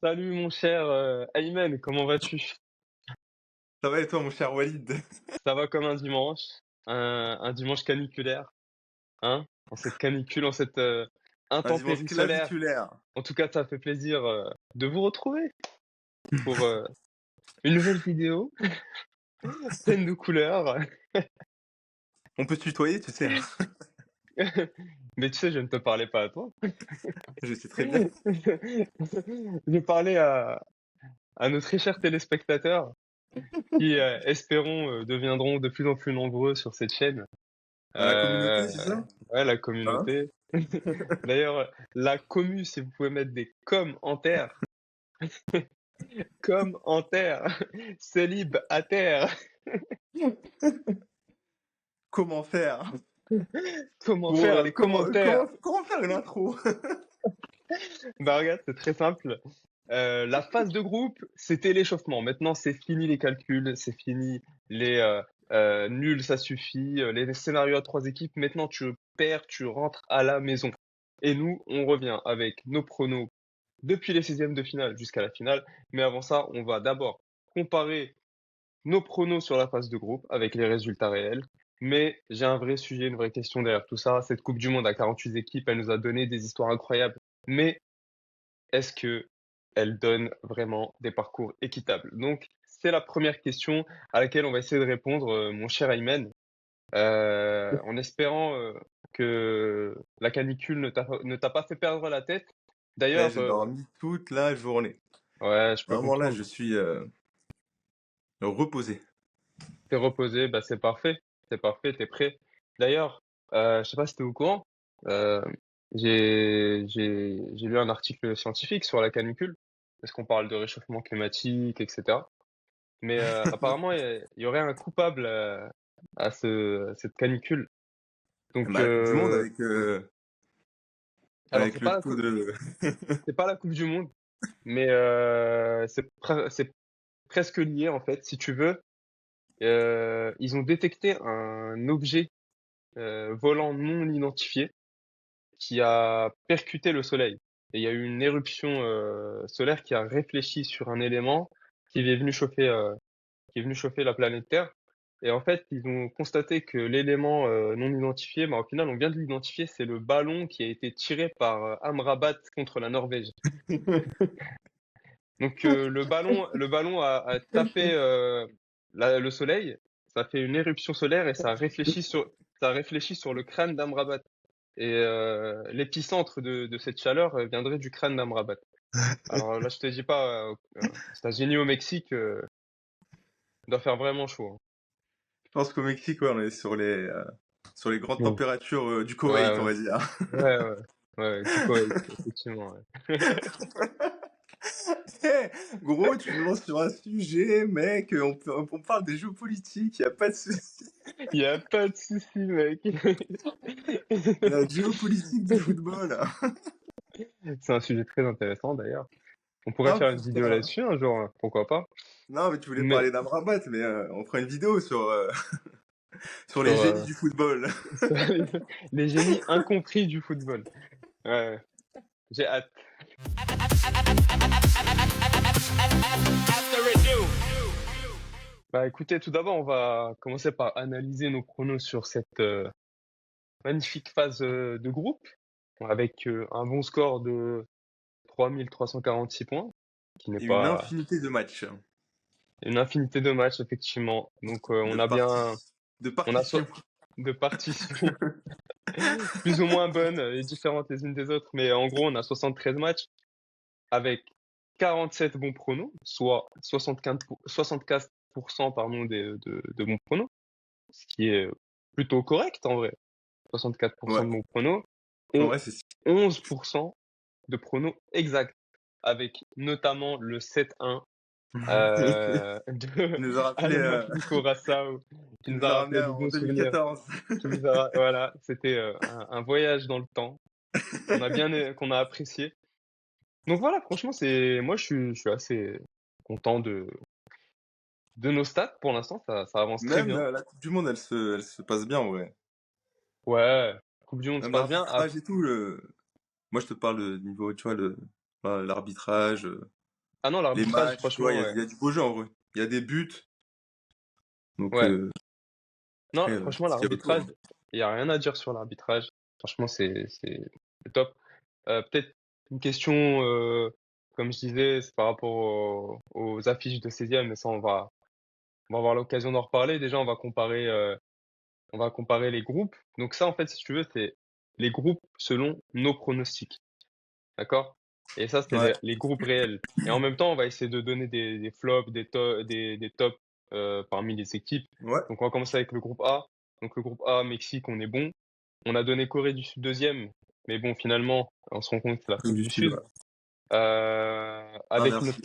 Salut mon cher Ayman, comment vas-tu? Ça va et toi, mon cher Walid? Ça va comme un dimanche, un dimanche caniculaire, hein? En cette canicule, en cette Un dimanche intempérie solaire. claviculaire. En tout cas, ça fait plaisir de vous retrouver pour une nouvelle vidéo pleine de couleurs. On peut se tutoyer, tu sais, hein? Mais tu sais, je ne te parlais pas à toi. Je sais très bien. Je parlais à nos très chers téléspectateurs qui, espérons, deviendront de plus en plus nombreux sur cette chaîne. À la Euh, communauté, c'est ça? ouais, la Hein? communauté. D'ailleurs, la commu, si vous pouvez mettre des com en terre, com en terre, célib à terre, Comment faire comment pour, faire les comment, commentaires? comment faire une intro? Bah regarde, c'est très simple. La phase de groupe, c'était l'échauffement. Maintenant, c'est fini les calculs, c'est fini les nuls, ça suffit, les scénarios à trois équipes. Maintenant, tu perds, tu rentres à la maison. Et nous, on revient avec nos pronos depuis les 16e de finale jusqu'à la finale. Mais avant ça, on va d'abord comparer nos pronos sur la phase de groupe avec les résultats réels. Mais j'ai un vrai sujet, une vraie question derrière tout ça. Cette Coupe du Monde à 48 équipes, elle nous a donné des histoires incroyables. Mais est-ce que elle donne vraiment des parcours équitables? Donc, c'est la première question à laquelle on va essayer de répondre, mon cher Ayman, en espérant que la canicule ne t'a pas fait perdre la tête. Eh, D'ailleurs, j'ai dormi toute la journée. ouais, je peux Vraiment là, comprendre. je suis reposé. T'es reposé, bah c'est parfait, t'es prêt. D'ailleurs, je sais pas si t'es au courant, euh, j'ai lu un article scientifique sur la canicule, parce qu'on parle de réchauffement climatique, etc. Mais apparemment, il y aurait un coupable à cette canicule. Donc, Bah, la Coupe du Monde alors avec le taux de... c'est pas la Coupe du Monde, mais c'est presque lié en fait, si tu veux. Ils ont détecté un objet volant non identifié qui a percuté le Soleil. Et il y a eu une éruption solaire qui a réfléchi sur un élément qui est venu chauffer, qui est venu chauffer la planète Terre. Et en fait, ils ont constaté que l'élément non identifié, bah, au final, on vient de l'identifier, c'est le ballon qui a été tiré par Amrabat contre la Norvège. Donc le ballon a tapé le Soleil, ça a fait une éruption solaire et ça a réfléchi sur le crâne d'Amrabat. Et l'épicentre de cette chaleur viendrait du crâne d'Amrabat. Alors là, je te dis pas, aux États-Unis, au Mexique, il doit faire vraiment chaud, Je pense qu'au Mexique, ouais, on est sur les grandes hein. températures du Ouais, Koweït, on ouais, va dire. ouais, ouais, ouais, du Koweït, effectivement, ouais. Eh, gros, tu me lances sur un sujet, mec, on parle des jeux politiques, y a pas de souci. Il y a pas de souci, mec. La géopolitique du football. C'est un sujet très intéressant d'ailleurs. On pourrait Ah faire une vidéo putain. là-dessus un jour, hein, pourquoi pas. Non, mais tu voulais Mais parler d'Amrabat, mais on fera une vidéo sur les sur, génies du football. sur les génies incompris du football. Ouais, ouais. J'ai hâte. Bah écoutez, tout d'abord, on va commencer par analyser nos pronos sur cette magnifique phase de groupe, avec un bon score de 3346 points, qui n'est Et une pas infinité de matchs, une infinité de matchs, effectivement. Donc de on a bien, de on a partitions. de partitions plus ou moins bonnes et différentes les unes des autres, mais en gros, on a 73 matchs avec 47 bons pronos, soit 64% pardon, de bons pronos, ce qui est plutôt correct en vrai. 64% Ouais, de bons pronos en et vrai, c'est... 11% de pronos exacts, avec notamment le 7-1 Il de nous a rappelé, Allemagne Curaçao, qui il nous nous a a rappelé ramené de en bons souvenirs, 2014. voilà, c'était un voyage dans le temps qu'on a apprécié. Donc voilà, franchement, moi je suis assez content de nos stats pour l'instant, ça avance très Même bien. la Coupe du Monde, elle se passe bien, en vrai. Ouais, Coupe du Monde se Même passe bien. l'arbitrage et tout, moi je te parle de niveau, tu vois, l'arbitrage. Ah non, Les l'arbitrage, matchs, tu vois, franchement, il ouais. y a du beau jeu en vrai. Il y a des buts, donc Ouais. Non, après, franchement, ce qu'il y a autour, l'arbitrage, hein. il y a rien à dire sur l'arbitrage. Franchement, c'est top. Peut-être une question, comme je disais, c'est par rapport aux affiches de 16e, mais ça, on va avoir l'occasion d'en reparler. Déjà, on va comparer les groupes. Donc ça, en fait, si tu veux, c'est les groupes selon nos pronostics. D'accord? Et ça, c'est Ouais, les groupes réels. Et en même temps, on va essayer de donner des flops, des tops parmi les équipes. ouais, Donc, on va commencer avec le groupe A. Donc, le groupe A, Mexique, on est bon. On a donné Corée du Sud deuxième. Mais bon, finalement, on se rend compte que c'est Afrique l'Afrique du du Sud, ouais. Sud. Ah, Avec merci.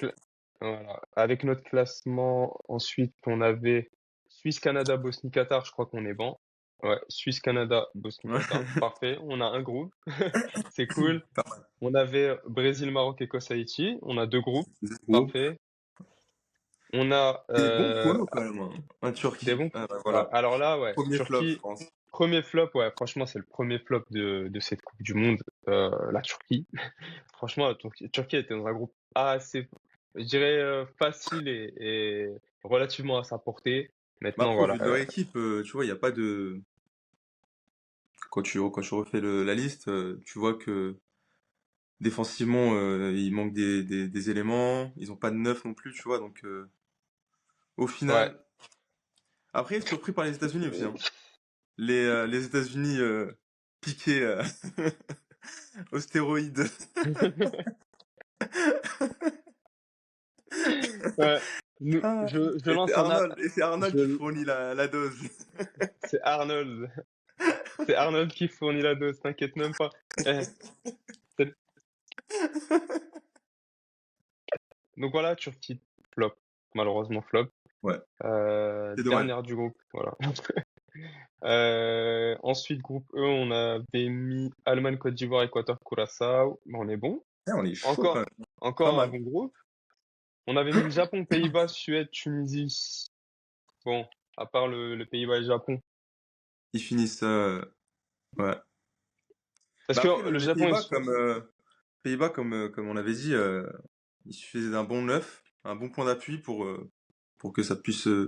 voilà. Avec notre classement, ensuite, on avait Suisse, Canada, Bosnie, Qatar. Je crois qu'on est bon. Ouais, Suisse, Canada, Bosnie, Ouais. Qatar. Parfait. On a un groupe. C'est cool. Pas mal. On avait Brésil, Maroc, Écosse, Haïti. On a deux groupes. Zéro. Parfait. On a Des bons pronos quand même, hein. Un des Turquie. bons. Ah, bah, Ouais. voilà. Alors là, ouais, Premier flop, je Turquie, pense. premier flop. Ouais, franchement, c'est le premier flop de cette Coupe du Monde. La Turquie. Franchement, Turquie était dans un groupe assez, je dirais, facile et relativement à sa portée. Mais Maintenant, après, au voilà. vu de leur équipe, tu vois, il n'y a pas de. Quand tu refais la liste, tu vois que défensivement, il manque des éléments. Ils n'ont pas de neuf non plus, tu vois. Donc, au Ouais. final. Après, surpris par les États-Unis aussi, hein. Les États-Unis piqués aux stéroïdes. Ouais. Ah, Je lance un appel. Et c'est Arnold qui Je, fournit la dose. c'est Arnold. C'est Arnold qui fournit la dose, t'inquiète même pas. Eh, c'est- donc voilà, Turquie, flop. Malheureusement, flop. Ouais, c'est dommage. Dernière du groupe, voilà. Ensuite, groupe E, on avait mis Allemagne, Côte d'Ivoire, Équateur, Curaçao. Ben, on est bon. Eh, on est chaud quand Encore, même. Pas encore un mal. bon groupe. On avait mis Japon, Pays-Bas, Suède, Tunisie. Bon, à part le Pays-Bas et le Japon. Ils finissent. Ouais. Parce Bah après, que le les Japon, Pays-Bas, comme on avait dit, il suffisait d'un bon neuf, un bon point d'appui pour que ça puisse c'est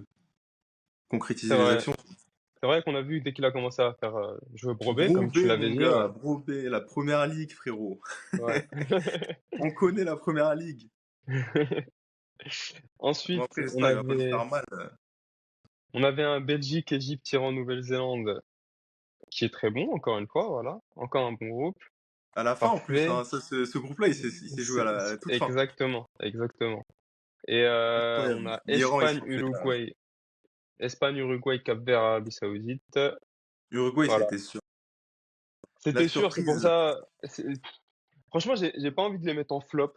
concrétiser les vrai. actions. C'est vrai qu'on a vu dès qu'il a commencé à faire jouer Brobé, Bro comme tu B, l'avais mon dit, ouais. gars, Bro B, la première ligue, frérot. Ouais. On connaît la première ligue. Bon, Ensuite, après, j'espère qu'il va pas nous faire mal. on avait un Belgique, Égypte, Iran, Nouvelle-Zélande qui est très bon, encore une fois, voilà. Encore un bon groupe. À la fin, en plus, Parfait. hein, ce groupe-là, il s'est joué à la toute fin. Exactement, exactement. Et on Incroyable. a L'Iran, ils Espagne, sont fait. Uruguay, Espagne, Uruguay, Cap-Vert, Arabie Saoudite. Uruguay, Voilà. c'était sûr. La C'était sûr, c'est pour surprise. ça. Franchement, j'ai pas envie de les mettre en flop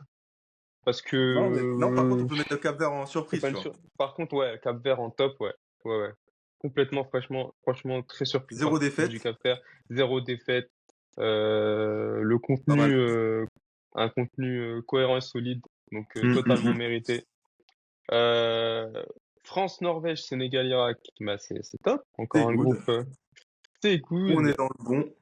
parce Non, mais, non, par contre, on que peut mettre le Cap-Vert en c'est surprise, pas tu une vois. sur. Par contre, ouais, Cap-Vert en top, ouais, ouais, ouais. Complètement, franchement, très surpris Zéro du défaite. Cap-Vert. Zéro défaite. Le Pas contenu, mal. un contenu cohérent et solide, donc Hum, hum, totalement hum. mérité. Euh, France, Norvège, Sénégal, Irak, bah c'est top. Encore C'est un good. groupe, c'est On est good. dans le bon.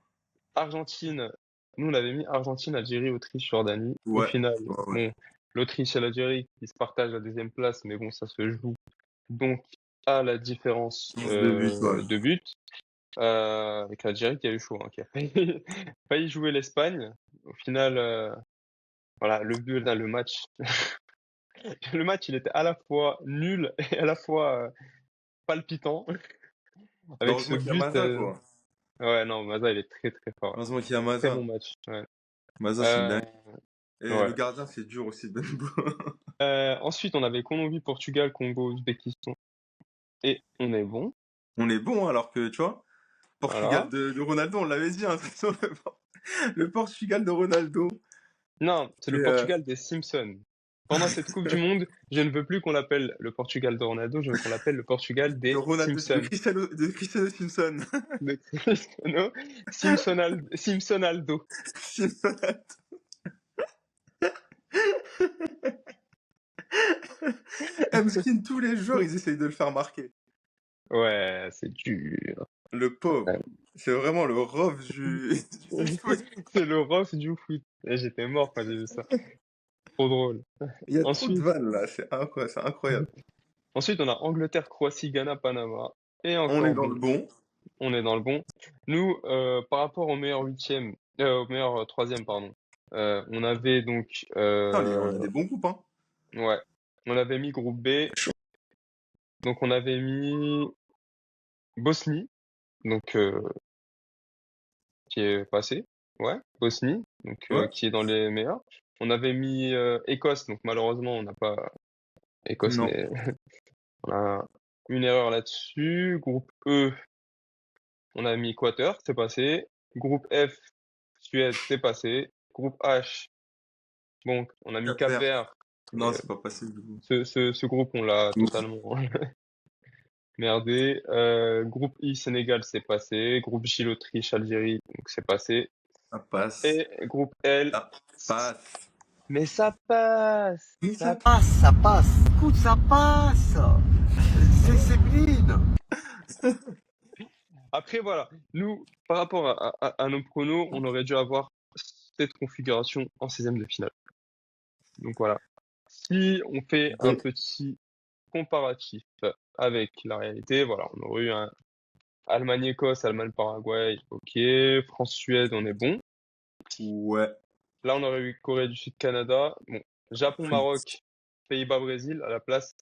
Argentine, nous on avait mis Argentine, Algérie, Autriche, Jordanie. Au Ouais. final, Ouais, ouais. bon, l'Autriche et l'Algérie qui se partagent la deuxième place, mais bon, ça se joue donc à la différence 11-2-8, ouais. de but. Avec l'Algérie qui a eu chaud, hein, qui a failli, failli jouer l'Espagne. Au final, voilà, le match, le match, il était à la fois nul et à la fois palpitant. Avec ce Heureusement qu'il y a but, Maza, quoi. ouais, non, Maza, il est très très fort. Heureusement qu'il y a Très bon Maza. match. Ouais. Maza, c'est une Euh, dingue. Et le ouais. gardien, c'est dur aussi, Benbo. Ensuite, on avait Colombie, Portugal, Congo, Ouzbékistan. Et on est bon. On est bon, hein, alors que, tu vois, Portugal Voilà. de Ronaldo, on l'avait dit, hein, de toute façon, le Portugal de Ronaldo. Non, c'est Et, le Portugal des Simpsons. Pendant cette Coupe du Monde, je ne veux plus qu'on l'appelle le Portugal de Ronaldo, je veux qu'on l'appelle le Portugal de des Ronaldo, Simpsons. De Cristiano Simpson. De Cristiano Simpsonaldo. Simpson. Emskin, tous les jours, ils essayent de le faire marquer. Ouais, c'est dur. Le pauvre. Ouais. C'est vraiment le rove du foot. C'est le rough du foot. Et j'étais mort quand j'ai vu ça. trop drôle. Il y a trop de Ensuite, vannes là, c'est incroyable. ensuite, on a Angleterre, Croatie, Ghana, Panama. Et On est encore dans le bon, bon. on est dans le bon. Nous, par rapport au meilleur huitième, au meilleur troisième, pardon, on avait donc, Putain, on a des bons groupes, hein. ouais, on avait mis groupe B. Donc on avait mis Bosnie, donc qui est passé, ouais, Bosnie, donc Ouais? qui est dans les meilleurs. On avait mis Écosse, donc malheureusement on n'a pas Écosse, Non. mais on a une erreur là-dessus. Groupe E, on a mis Équateur, c'est passé. Groupe F, Suède, c'est passé. Groupe H, bon, on a mis Cap Vert. Cap-Vert, Non, mais c'est pas passé du coup. ce groupe on l'a Ouf, totalement merdé. Groupe I, Sénégal, c'est passé. Groupe J, l'Autriche, Algérie, donc c'est passé. ça passe. Et groupe L, Ça passe. mais ça passe, Mais ça ça. passe. Ça passe. Écoute, ça passe. C'est Blin. Après voilà, nous par rapport à nos pronos, on aurait dû avoir cette configuration en 16e de finale. Donc voilà. Si on fait un Bon, petit comparatif avec la réalité, voilà, on aurait eu un Allemagne-Écosse, Allemagne-Paraguay, ok, France-Suède, on est bon. ouais. Là, on aurait eu Corée du Sud-Canada. Bon, Frites. Japon-Maroc, Pays-Bas-Brésil à la place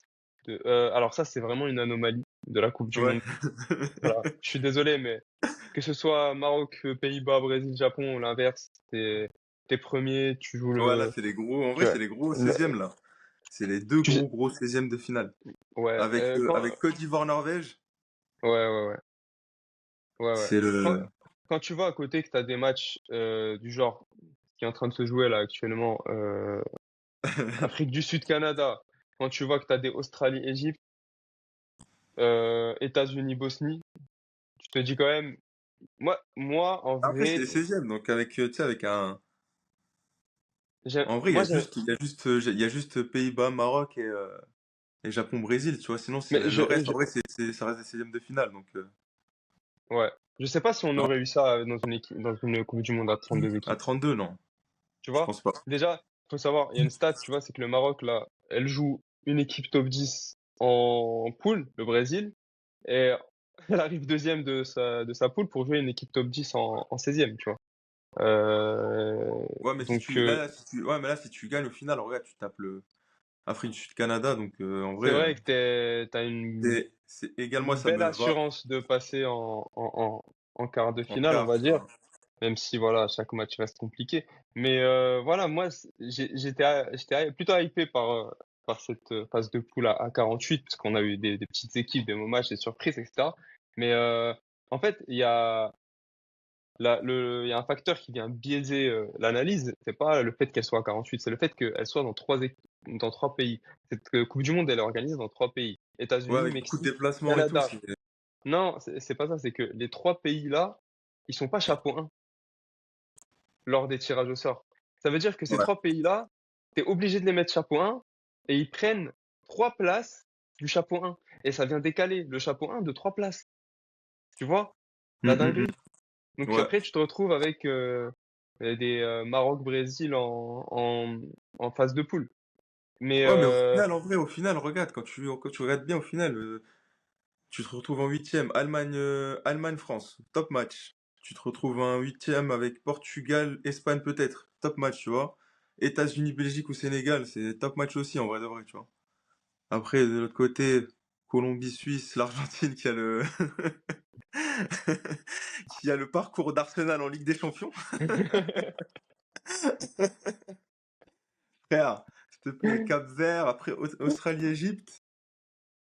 de. Alors ça, c'est vraiment une anomalie de la Coupe du Ouais. Monde. Voilà, je suis désolé, mais que ce soit Maroc, Pays-Bas, Brésil, Japon ou l'inverse, t'es premier, tu joues Ouais, là, le, c'est les gros. En tu vrai, vois, c'est les gros le- 16e là. C'est les deux tu sais- gros 16e de finale. ouais, Avec Côte d'Ivoire-Norvège, ouais, ouais. c'est Quand, le. quand tu vois à côté que t'as des matchs du genre qui est en train de se jouer là actuellement, Afrique du Sud, Canada, quand tu vois que t'as des Australie-Égypte, États-Unis, Bosnie, tu te dis quand même, moi, en Après, c'est vrai, les 16e, donc avec, tu sais, avec un. En vrai, moi, il y a juste Pays-Bas, Maroc et Japon-Brésil, tu vois. Sinon, mais le reste, en vrai, ça reste des 16e de finale. Donc, ouais, je sais pas si on non. aurait eu ça dans une équipe, dans une Coupe du Monde à 32 À équipes. 32, non. Tu Je vois, pense pas. déjà, faut savoir, il y a une stat, tu vois, c'est que le Maroc là, elle joue une équipe top 10 en poule, le Brésil, et elle arrive deuxième de sa poule pour jouer une équipe top 10 en 16e, tu vois. Ouais, mais Donc ouais, mais là, si tu gagnes au final, regarde, tu tapes le Afrique du Sud-Canada. Donc, en c'est vrai, vrai que t'as une c'est égal, moi, une ça belle me va assurance de passer en quart de en finale, on quart, va tu dire, vois. même si voilà, chaque match reste compliqué. Mais voilà, moi, j'étais plutôt hypé par cette phase de poule à 48, parce qu'on a eu des petites équipes, des beaux matchs, des surprises, etc. Mais en fait, il y a un facteur qui vient biaiser l'analyse. C'est pas le fait qu'elle soit à 48, c'est le fait qu'elle soit dans trois pays. Cette Coupe du Monde, elle est organisée dans trois pays. Ouais, États-Unis, avec beaucoup de Mexique, déplacements et tout. Canada. Non, c'est pas ça, c'est que les trois pays-là, ils sont pas chapeau 1 lors des tirages au sort. Ça veut dire que ces Ouais. trois pays-là, tu es obligé de les mettre chapeau 1 et ils prennent trois places du chapeau 1. Et ça vient décaler le chapeau 1 de trois places. Tu vois? Hum, La hum, hum. dinguerie. Donc Ouais. après, tu te retrouves avec des Maroc-Brésil en phase de poule. Mais Ouais, mais au final, en vrai, au final, regarde, quand tu regardes bien, au final, tu te retrouves en huitième, Allemagne-France, top match. Tu te retrouves en huitième avec Portugal, Espagne peut-être, top match, tu vois. États-Unis, Belgique ou Sénégal, c'est top match aussi, en vrai de vrai, tu vois. Après, de l'autre côté, Colombie, Suisse, l'Argentine qui a le qui a le parcours d'Arsenal en Ligue des Champions. Frère, s'il te plaît, Cap-Vert, après Australie-Égypte,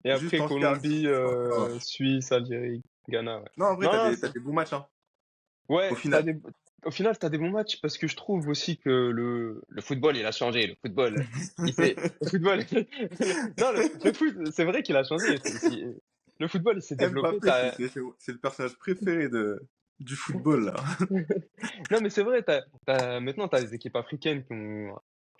et juste après en quart. Colombie, Oh. Suisse, Algérie, Ghana. Ouais. Non, en vrai, Non, non, t'as des bons matchs, hein, au ouais, final. au final, t'as des bons matchs parce que je trouve aussi que le football, il a changé. Le football, le football, non, le foot, c'est vrai qu'il a changé. Le football, il s'est développé. Mbappé, c'est le personnage préféré du football, là. Non, mais c'est vrai, maintenant, t'as des équipes africaines qui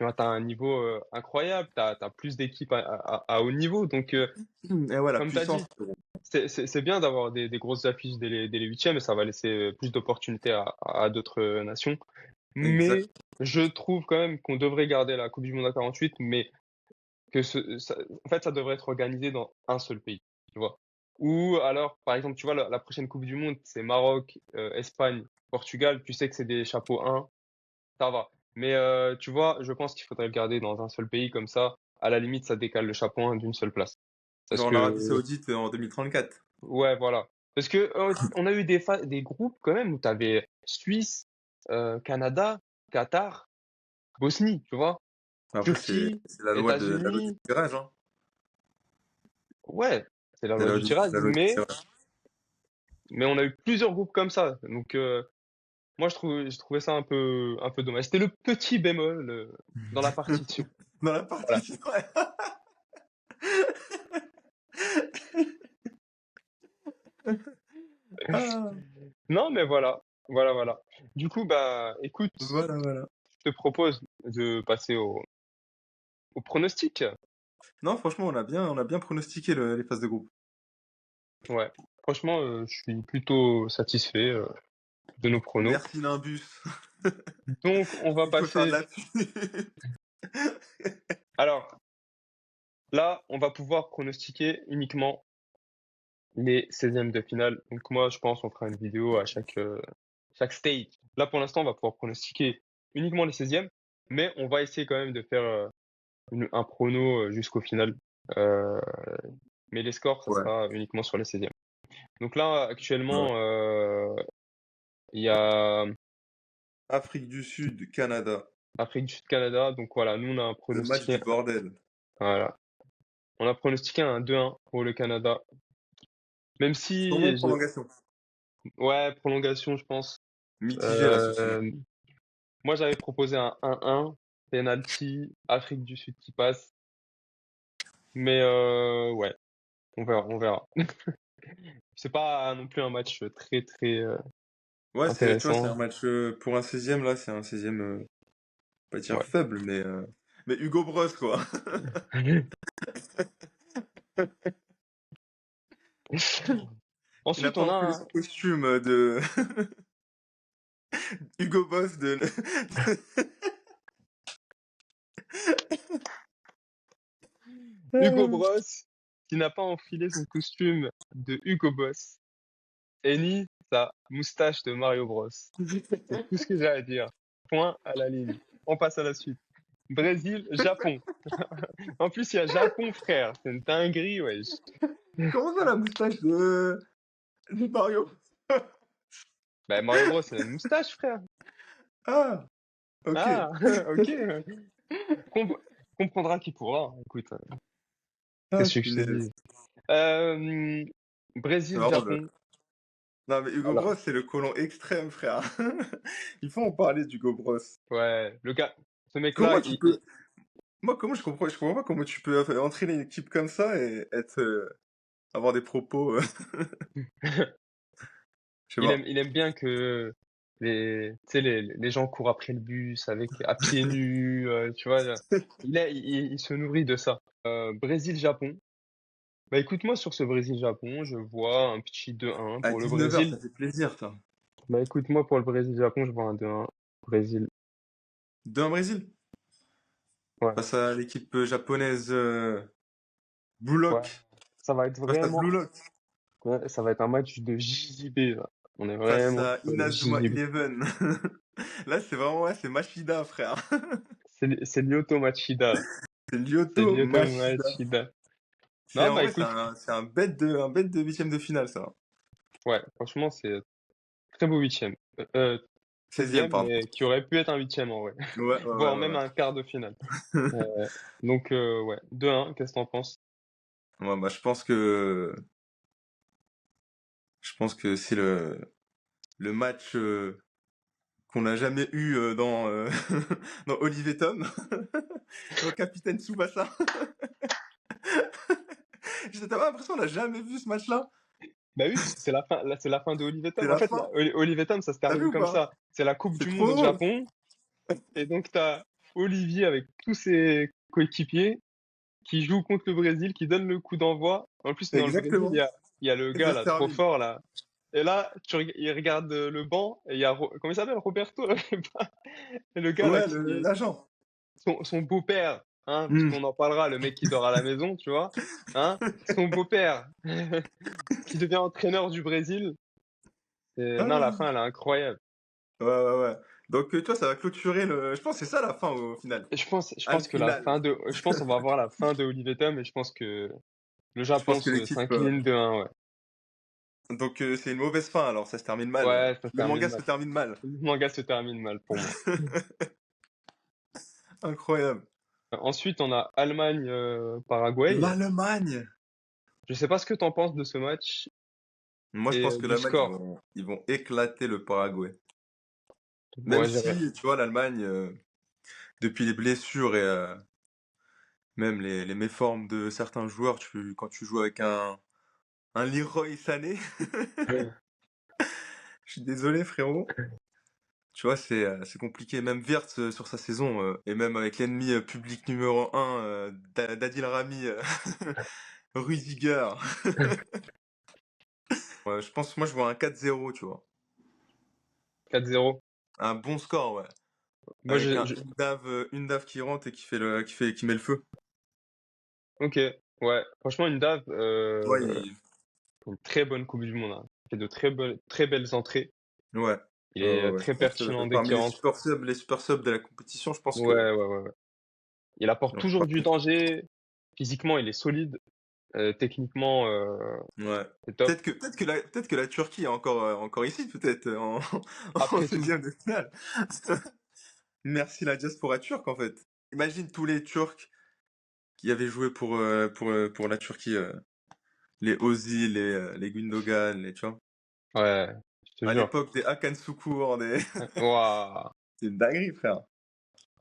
ont atteint un niveau incroyable. T'as plus d'équipes à haut niveau. Donc, Et ouais, la comme t'as puissance, dit, frérot. c'est bien d'avoir des grosses affiches dès les huitièmes, et ça va laisser plus d'opportunités à d'autres nations. Mais Exact. je trouve quand même qu'on devrait garder la Coupe du Monde à 48, mais que en fait, ça devrait être organisé dans un seul pays, tu vois. Ou alors, par exemple, tu vois, la prochaine Coupe du Monde, c'est Maroc, Espagne, Portugal. Tu sais que c'est des chapeaux 1, ça va. Mais tu vois, je pense qu'il faudrait le garder dans un seul pays, comme ça, à la limite, ça décale le chapeau 1 d'une seule place. Parce Genre en Arabie que, Saoudite en 2034. ouais, voilà. Parce que on a eu des groupes quand même où tu avais Suisse, Canada, Qatar, Bosnie, tu vois, Après, Turquie, c'est la loi du États-Unis. tirage, hein. Ouais, c'est la C'est loi du tirage, la loi du tirage. mais on a eu plusieurs groupes comme ça. Donc, moi, je trouvais ça un peu dommage. C'était le petit bémol dans la partition. Dans la Voilà. partie, ouais. Ah, Non, mais voilà. Voilà, voilà. Du coup, bah, écoute, voilà, voilà. je te propose de passer au pronostic. Non, franchement, on a bien pronostiqué les phases de groupe. Ouais. Franchement, je suis plutôt satisfait de nos pronos. Merci Nimbus. Donc, on va Il peut faire de passer. la pub. Alors, là, on va pouvoir pronostiquer uniquement les 16e de finale. Donc, moi, je pense on fera une vidéo à chaque stage. Là, pour l'instant, on va pouvoir pronostiquer uniquement les 16e, mais on va essayer quand même de faire un prono jusqu'au final. Euh, mais les scores, ça Ouais, sera uniquement sur les 16e. Donc là, ouais. actuellement, il y a Afrique du Sud, Canada. Afrique du Sud, Canada. Donc voilà, nous, on a Le match du pronostiqué, bordel. voilà. On a pronostiqué un 2-1 pour le Canada. Même Sûrement si, prolongation. ouais, prolongation, je pense. Mitigé là sur ce match. Euh, Moi, j'avais proposé un 1-1, penalty, Afrique du Sud qui passe. Mais ouais, on verra, on verra. C'est pas non plus un match très très Ouais, tu vois, c'est un intéressant. match pour un 16e là, c'est un 16e, pas dire Ouais. faible, mais Hugo Bros quoi. Il n'a Ensuite, pas on a enfilé son costume de Hugo Boss de. Hugo Boss qui n'a pas enfilé son costume de Hugo Boss et ni sa moustache de Mario Bros. C'est tout ce que j'ai à dire. Point à la ligne. On passe à la suite. Brésil, Japon. En plus, il y a Japon, frère. C'est une dinguerie, wesh. Comment ça la moustache de Mario? Bah, Mario Bros, c'est une moustache, frère. Ah, ok. Ah, ok. Com- comprendra qui pourra. Écoute, Ah, qu'est-ce que je te punaise. dis? Euh, C'est Brésil, marrant. Japon. Non, mais Hugo Alors, Bros, c'est le colon extrême, frère. Il faut en parler d'Hugo Bros. ouais, le gars, ce mec-là, Comment tu peux. Moi, je comprends pas comment tu peux entraîner une équipe comme ça et avoir des propos. Je sais pas. il aime bien que tu sais, les gens courent après le bus à pieds nus, tu vois. Il se nourrit de ça. Brésil, Japon. Bah écoute, moi sur ce Brésil-Japon, je vois un petit 2-1 À pour le 19h, Brésil. ça fait plaisir, ça. Bah écoute, moi pour le Brésil-Japon, je vois un 2-1. Brésil. 2-1 Brésil. Ouais, Face à l'équipe japonaise Blue ouais. Lock. Ça va être Face à Blue vraiment, Lock. ouais, ça va être un match de JJB, là. On est Face vraiment à sur le Inazuma JJB. Eleven. Là, c'est vraiment, ouais, c'est Machida, frère. C'est Lyoto Machida, là. C'est C'est Lyoto Lyoto Machida. Machida. C'est Non, en bah vrai, écoute, c'est un bête de huitième de finale, ça. ouais, franchement, c'est très beau huitième. 16e, 16e, pardon. mais qui aurait pu être un huitième en vrai. Ouais, ouais, ouais, Voire ouais, même ouais. un quart de finale. Euh, donc, ouais, 2-1, qu'est-ce que t'en penses? Ouais, bah, je pense que c'est le match qu'on n'a jamais eu dans Olivier Tom, dans Capitaine Tsubasa. T'as pas l'impression qu'on n'a jamais vu ce match-là? Bah oui, parce que c'est la fin, là, c'est la fin de Olivier C'est Tom. En la fait, fin. Olivier Tom, ça se T'as vu termine ou comme pas? ça. C'est la Coupe C'est du trop Monde au drôle. Japon. Et donc, t'as Olivier avec tous ses coéquipiers qui joue contre le Brésil, qui donne le coup d'envoi. En plus, dans le Brésil, Exactement. il y a le Et gars ça se là, trop termine. fort là. Et là, il regarde le banc et il y a, comment il s'appelle, Roberto, là, je sais pas. Et le gars là Ouais, qui est l'agent. son beau-père, hein, parce Hmm. qu'on en parlera, le mec qui dort à la maison, tu vois, hein, son beau-père qui devient entraîneur du Brésil. Et, non, la Ah. fin, elle est incroyable. Ouais, ouais, ouais. Donc, tu vois, ça va clôturer le. Je pense que c'est ça la fin au final. Et je Al pense que la final. fin de, je pense qu'on va voir la fin de Olivier Tom et je pense que le Je Japon pense que l'équipe. s'incline de 1, ouais. Donc, c'est une mauvaise fin alors, ça se termine mal. Ouais, ça se Le termine manga se mal. termine mal. Le manga se termine mal pour moi. Incroyable. Ensuite, on a Allemagne, Paraguay. L'Allemagne! Je sais pas ce que t'en penses de ce match Moi, je et pense que du l'Allemagne, score. ils vont éclater le Paraguay. Même Moi, si, tu vois, l'Allemagne, depuis les blessures et même les méformes de certains joueurs, quand tu joues avec un Leroy Sané, je suis désolé, frérot. Tu vois, c'est compliqué. Même Wirtz, sur sa saison, et même avec l'ennemi public numéro un, d'Adil Rami, Rudiger. Ouais, je pense, moi, je vois un 4-0, tu vois. 4-0. Un bon score, ouais. Moi, Avec une dave qui rentre et qui met le feu. ok. Ouais. Franchement, une dave, Ouais, une très bonne Coupe du Monde, hein. Il fait de très belles entrées. ouais. Il Ouais, est ouais, ouais. Je très pense pertinent dès parmi qu'il rentre. les super subs de la compétition, je pense Ouais, que. ouais, ouais, ouais. Il apporte Donc, toujours du danger. Physiquement, il est solide. Techniquement, ouais. c'est top. Peut-être que la Turquie est encore ici, peut-être, en Après tout. 16e de finale. Merci la diaspora turque, en fait. Imagine tous les Turcs qui avaient joué pour la Turquie. Les Ozil, les Gundogan, tu vois. Ouais, je te À jure. l'époque des Hakan Şükür, Waouh. c'est une dinguerie, frère.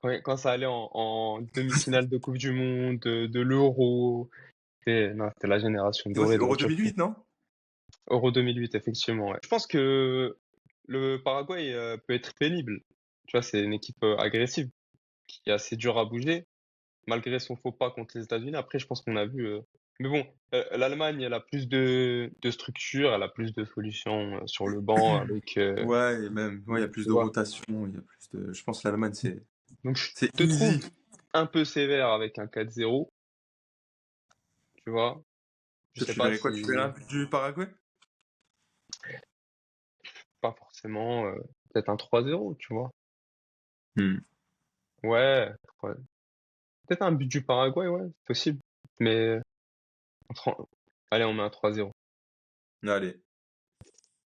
Ouais, quand ça allait en demi-finale de Coupe du Monde, de l'Euro. Non, c'était la génération C'est quoi, c'est dorée de la Euro Turquie. 2008, non? Euro 2008, effectivement, ouais. Je pense que le Paraguay peut être pénible. Tu vois, c'est une équipe agressive qui est assez dure à bouger, malgré son faux pas contre les États-Unis. Après, je pense qu'on a vu. Mais bon, l'Allemagne, elle a plus de structure, elle a plus de solutions sur le banc avec. Ouais, et même, ouais, il y a plus Tu de vois. rotation, il y a plus de. Je pense que l'Allemagne, Donc, je c'est te trouve easy. un peu sévère avec un 4-0, tu vois. Je Toi, sais tu pas verrais quoi? Tu verrais un si. but du Paraguay? Pas forcément. Peut-être un 3-0, tu vois. Hmm. Ouais, ouais. Peut-être un but du Paraguay, ouais, c'est possible. Mais allez, on met un 3-0. Allez, de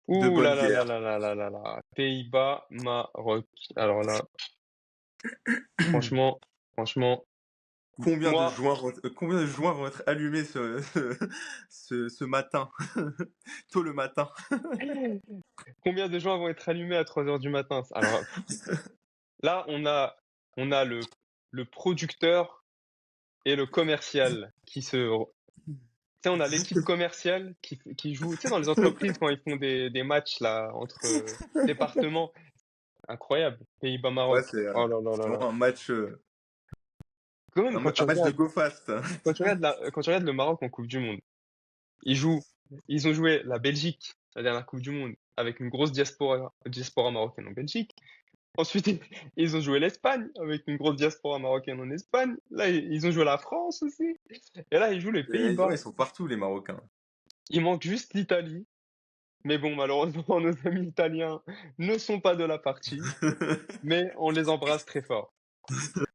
Ouh bonne là là là guerre. là là là là là. Pays-Bas, Maroc. Alors là, franchement, franchement, moi, Combien de joints vont être allumés ce matin? Tôt le matin. combien de gens vont être allumés à 3 heures du matin? Alors là, on a le producteur et le commercial qui se. Tu sais, on a l'équipe commerciale qui joue. Tu sais, dans les entreprises, quand ils font des matchs là entre départements, incroyable. Ouais, Pays-Bas-Maroc. Oh là là c'est là là. vraiment un match, Quand même, un match de go fast. quand tu regardes le Maroc en Coupe du Monde, ils jouent, ils ont joué la Belgique, la dernière Coupe du Monde, avec une grosse diaspora marocaine en Belgique. Ensuite, ils ont joué l'Espagne, avec une grosse diaspora marocaine en Espagne. Là, ils ont joué la France aussi. Et là, ils jouent les Et, ouais, ils Pays-Bas. sont partout, les Marocains. Il manque juste l'Italie. Mais bon, malheureusement, nos amis italiens ne sont pas de la partie. Mais on les embrasse très fort.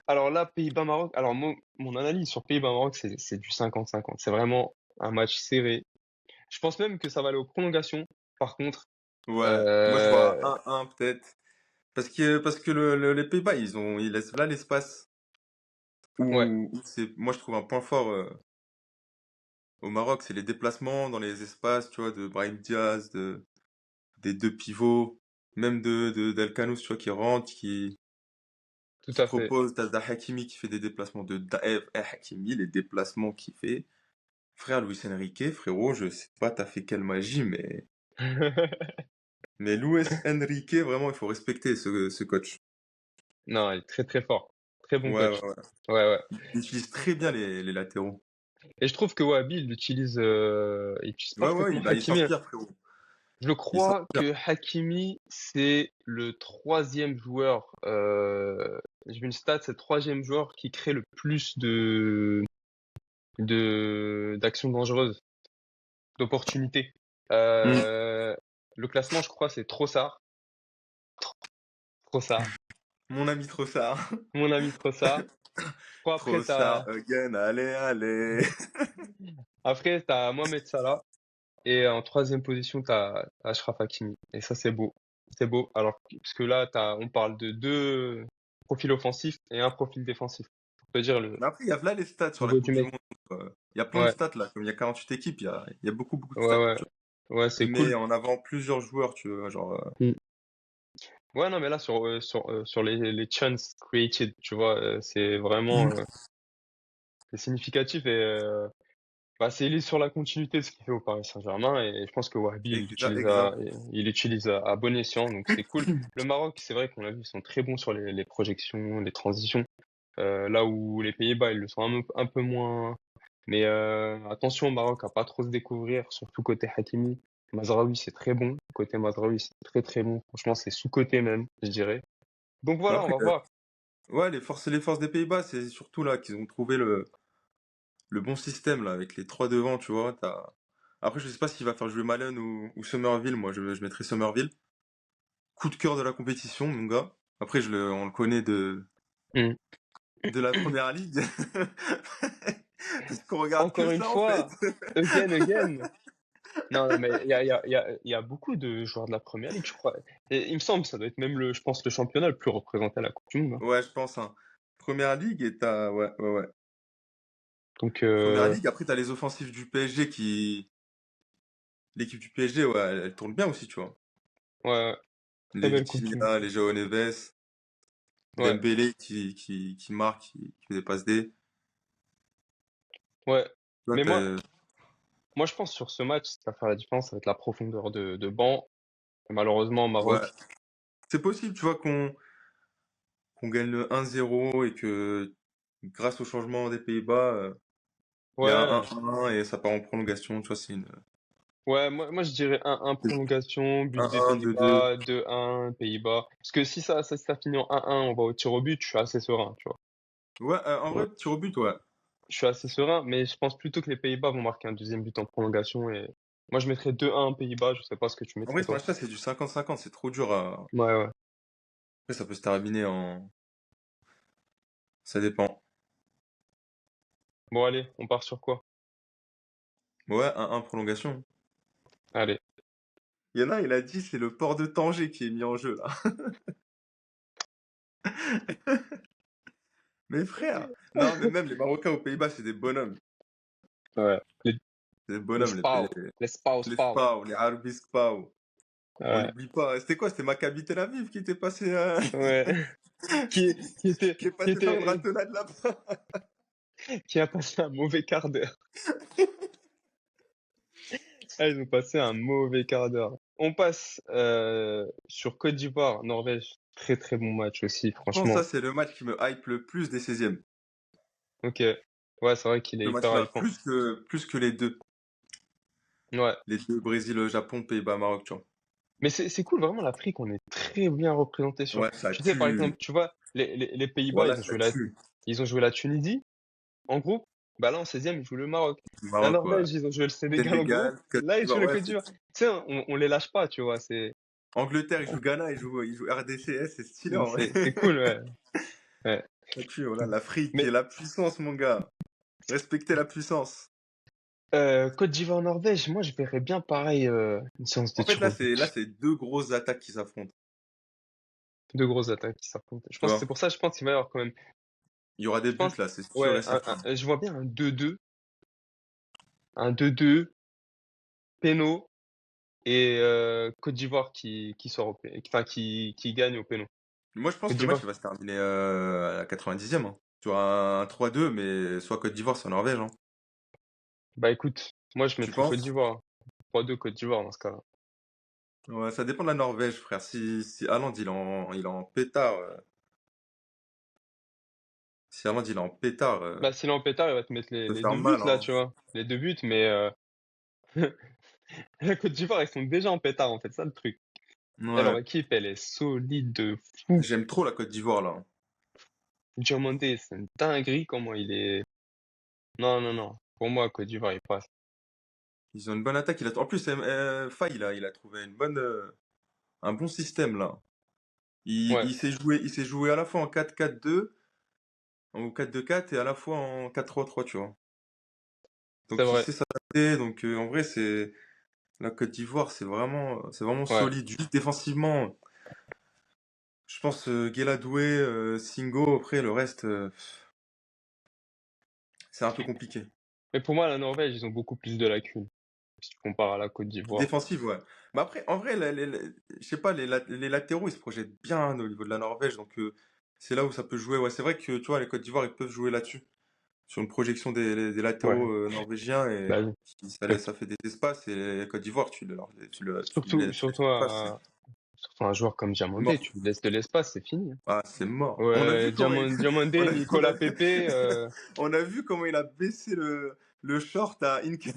Alors là, Pays-Bas-Maroc. Alors, mon analyse sur Pays-Bas-Maroc, c'est du 50-50. C'est vraiment un match serré. Je pense même que ça va aller aux prolongations. Par contre, Ouais, moi je vois euh, 1-1 peut-être. Parce que les Pays-Bas, ils laissent là l'espace ouais, où c'est, moi je trouve un point fort au Maroc, c'est les déplacements dans les espaces, tu vois, de Brahim Diaz, des deux pivots, même d'El Khanous, tu vois, qui rentre, tout qui à fait. propose, t'as Hakimi qui fait des déplacements de Daev et Hakimi, les déplacements qu'il fait. Frère Luis Enrique, frérot, je sais pas t'as fait quelle magie, mais Luis Enrique, vraiment, il faut respecter ce coach. Non, il est très très fort. Très bon Ouais, ouais, coach. ouais. Ouais, ouais. Il utilise très bien les latéraux. Et je trouve que Wahabi, il utilise pas Ouais, ouais, forcément il Hakimi, hein. s'inspire, frérot. Je Il s'en crois tire. que Hakimi, c'est le troisième joueur. J'ai vu une stat, c'est le troisième joueur qui crée le plus d'actions dangereuses, d'opportunités. Mm. Le classement, je crois, c'est Trossard. Trossard. Mon ami Trossard. Mon ami Trossard. Je crois Trossard again, allez, allez. après, t'as Mohamed Salah. Et en troisième position, t'as Achraf Hakimi. Et ça, c'est beau. C'est beau. Alors, parce que là, on parle de deux profils offensifs et un profil défensif. On peut dire le Mais après, il y a là les stats sur la niveau du Coupe du mec. Monde. Il y a plein de Ouais, stats là, comme il y a 48 équipes, il y a beaucoup, beaucoup de ouais, stats. ouais. Tu vois. Ouais, Il c'est met cool. en avant plusieurs joueurs, tu vois, genre. Mm. Ouais, non, mais là, sur les chances created, tu vois, c'est vraiment c'est significatif et bah, il est sur la continuité de ce qu'il fait au Paris Saint-Germain et je pense que Wahbi, Exact. il l'utilise à bon escient, donc c'est cool. Le Maroc, c'est vrai qu'on l'a vu, ils sont très bons sur les projections, les transitions. Là où les Pays-Bas, ils le sont un peu moins. Mais attention au Maroc à pas trop se découvrir, surtout côté Hakimi. Mazraoui, c'est très bon. Côté Mazraoui, c'est très très bon. Franchement, c'est sous-coté même, je dirais. Donc Mais voilà, on après, va voir. ouais, les forces des Pays-Bas, c'est surtout là qu'ils ont trouvé le bon système là, avec les trois devant, tu vois. Après, je sais pas s'il va faire jouer Malen ou Somerville. Moi, je mettrais Somerville. Coup de cœur de la compétition, mon gars. Après, on le connaît Hmm. de la première ligue. Parce qu'on regarde que Encore une ça, en fait. fois, again. Non, non, mais il y a beaucoup de joueurs de la Première Ligue, je crois. Et il me semble, ça doit être même je pense, le championnat le plus représenté à la Coupe du Monde, hein. Ouais, je pense, hein. Première ligue et t'as. Ouais, ouais, ouais. Donc, Première ligue, après, t'as les offensifs du PSG qui. L'équipe du PSG, ouais, elle tourne bien aussi, tu vois. ouais, ouais, très Les belle Coupe du Monde. Vitinha, les João Neves, Ouais, Dembélé qui marque, qui fait des passes D. ouais. Tu vois, Mais moi, je pense sur ce match, ce qui va faire la différence, ça va être la profondeur de banc. Et malheureusement, au ouais. Maroc, C'est possible, tu vois, qu'on gagne le 1-0 et que grâce au changement des Pays-Bas, il y a un ouais, 1-1 et ça part en prolongation, tu vois, c'est une ouais, moi je dirais 1-1 prolongation, but des 1-1, 2-2. Pays-Bas, 2-1 Pays-Bas. Parce que si ça finit en 1-1, on va au tir au but, je suis assez serein, tu vois. Ouais, en Ouais. vrai, tir au but, ouais. Je suis assez serein, mais je pense plutôt que les Pays-Bas vont marquer un deuxième but en prolongation et moi je mettrais 2-1 Pays-Bas, je sais pas ce que tu En vrai, mettrais ce toi. match-là, c'est du 50-50, c'est trop dur à. Ouais, ouais. Après, ça peut se terminer en. Ça dépend. Bon, allez, on part sur quoi? Ouais, 1-1 prolongation. Allez. Il y en a, il a dit, c'est le port de Tanger qui est mis en jeu, là. Mais frère, non, mais même les Marocains aux Pays-Bas, c'est des bonhommes. Ouais. C'est des Les bonhommes, Spao. Les Spao, les Spao. Spao, les Arbi Spao. On Ouais. l'oublie pas. C'était quoi? C'était Maccabi Tel Aviv qui était passé, Ouais. qui est passé faire une ratonnade là-bas. Qui a passé un mauvais quart d'heure. Ah, ils ont passé un mauvais quart d'heure. On passe sur Côte d'Ivoire, Norvège. Très très bon match aussi, Je pense que ça, franchement. c'est le match qui me hype le plus des 16e. Ok. Ouais, c'est vrai qu'il est Ce hyper match-là, hypant. plus que les deux. Ouais. Les deux, Brésil, Japon, Pays-Bas, Maroc, tu vois. Mais c'est cool, vraiment, l'Afrique, on est très bien représenté sur. Ouais, ça Tu sais, par tue. exemple, tu vois, les Pays-Bas, Voilà, ça tue. ils ont joué la Tunisie en groupe. Bah là, en 16e, ils jouent le Maroc. La Maroc, ouais. Norvège, ils ont joué le Sénégal en groupe. Sénégal, Côte Là, ils jouent d'Ivoire, le ouais, Côte d'Ivoire. Tu sais, on les lâche pas, tu vois. Angleterre, il joue Ghana, il joue RDCS, c'est stylé en vrai. C'est cool, ouais. Ouais. Ça tue, voilà, l'Afrique et Mais la puissance, mon gars. Respectez la puissance. Côte d'Ivoire, Norvège, moi, je verrais bien pareil une séance de En fait, tir là, au c'est là, but. c'est deux grosses attaques qui s'affrontent. Deux grosses attaques qui s'affrontent. Je Tu pense que vois, c'est pour ça, je pense qu'il va y avoir quand même. il y aura des Je buts pense, là, c'est sûr ouais, et certain. je vois bien un 2-2. Un 2-2, péno. Et Côte d'Ivoire qui sort enfin qui gagne au péno. Moi, je pense Côte que le match d'Ivoire. il va se terminer à la 90e. Hein. Tu auras un 3-2, mais soit Côte d'Ivoire, soit Norvège. Hein. Bah écoute, moi je Tu mettrais Côte penses? d'Ivoire. 3-2 Côte d'Ivoire dans ce cas-là. Ouais, ça dépend de la Norvège, frère. Si Haaland il est en pétard, si Haaland il est en pétard, Bah s'il est en pétard, il va te mettre ça peut les faire deux buts mal. là, Hein. tu vois. Les deux buts, mais La Côte d'Ivoire, ils sont déjà en pétard, en fait, ça le truc. Et leur Ouais. équipe, elle est solide de fou. J'aime trop la Côte d'Ivoire, là. Diomandé, c'est une dinguerie comment il est. Non, non, non. Pour moi, Côte d'Ivoire, il passe. Ils ont une bonne attaque. En plus, Faye, là, il a trouvé un bon système, là. Ouais, Il s'est joué à la fois en 4-4-2, en 4-2-4 et à la fois en 4-3-3, tu vois. c'est Donc il vrai. sait s'adapter. Donc en vrai, la Côte d'Ivoire, c'est vraiment Ouais, solide. Juste défensivement, je pense Guéladoué, Singo. Après le reste, c'est un peu compliqué. mais pour moi, la Norvège, ils ont beaucoup plus de lacunes. Si tu compares à la Côte d'Ivoire. Défensive, ouais. Mais après, en vrai, je sais pas, les latéraux, ils se projettent bien au niveau de la Norvège. Donc c'est là où ça peut jouer. Ouais, c'est vrai que tu vois, les Côte d'Ivoire, ils peuvent jouer là-dessus. Sur une projection des Ouais, latéraux norvégiens et bah oui. ça fait des espaces et la Côte d'Ivoire, tu lui Surtout, laisses l'espace, surtout un joueur comme c'est Diamandé, mort. tu lui laisses de l'espace, c'est fini, hein. Ah, c'est mort. Ouais, Diamandé, On a Nicolas vu, Pepe, on a vu comment il a baissé le short à Nketiah.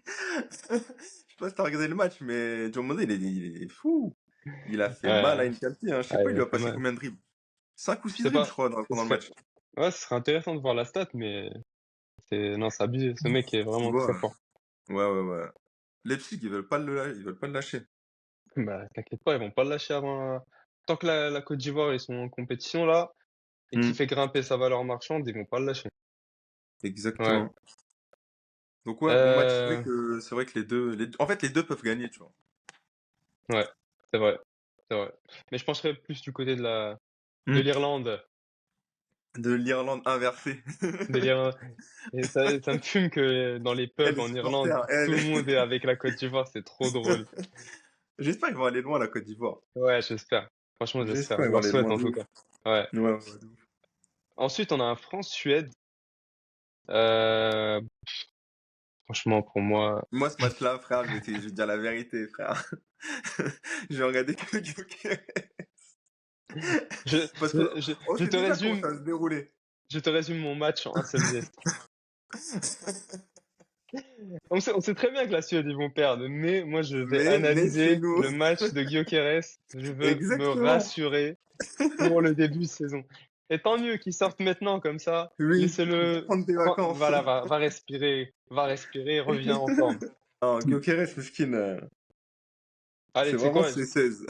Je sais pas si t'as regardé le match, mais Diomandé, il est fou. Il a fait mal à Nketiah, hein. Je sais pas, il il lui a a fait passé mal. combien de dribbles? 5 ou Je 6 sais dribbles, je pas, crois, ce pendant le serait, match. ouais, ce serait intéressant de voir la stat, mais non, c'est abusé. Ce mec est Tu vraiment très vois, fort. ouais. Leipzig, ils veulent pas le lâcher. Bah, t'inquiète pas, ils vont pas le lâcher avant. Tant que la Côte d'Ivoire, ils sont en compétition là, et qui Hmm, fait grimper sa valeur marchande, ils vont pas le lâcher. Ouais. exactement. Donc ouais, bon match. Euh, C'est vrai que en fait les deux peuvent gagner, tu vois. ouais, c'est vrai. C'est vrai. Mais je penserais plus du côté de Hmm. l'Irlande. De l'Irlande inversée. De l'Irlande. Et ça me fume que dans les Et pubs les en Irlande, supporters, tout le monde est avec la Côte d'Ivoire, c'est trop drôle. j'espère qu'ils vont aller loin la Côte d'Ivoire. Ouais, j'espère. Franchement, j'espère. J'espère Je qu'ils vont leur aller souhaite loin en de tout ouf. cas. Ouais. Ouais, ouais, de ouf. Ensuite, on a un France-Suède. Euh, franchement, pour moi, Moi ce match-là, frère, je vais te dire la vérité, frère. J'ai regardé que Joker. je, Parce que je, je, on je sait te déjà comment résume, ça va se dérouler. je te résume mon match en un seul geste. On sait très bien que la Suède, ils vont perdre, mais moi, je vais Mais analyser laissez-nous. le match de Gyökeres. Je veux me Exactement. rassurer pour le début de saison. Et tant mieux qu'ils sortent maintenant comme ça. Oui, va Laissez-le. prendre des vacances. Voilà, va respirer, reviens en forme. Non, Gyökeres, Miskin, Allez, c'est tu sais vraiment quoi? ses 16.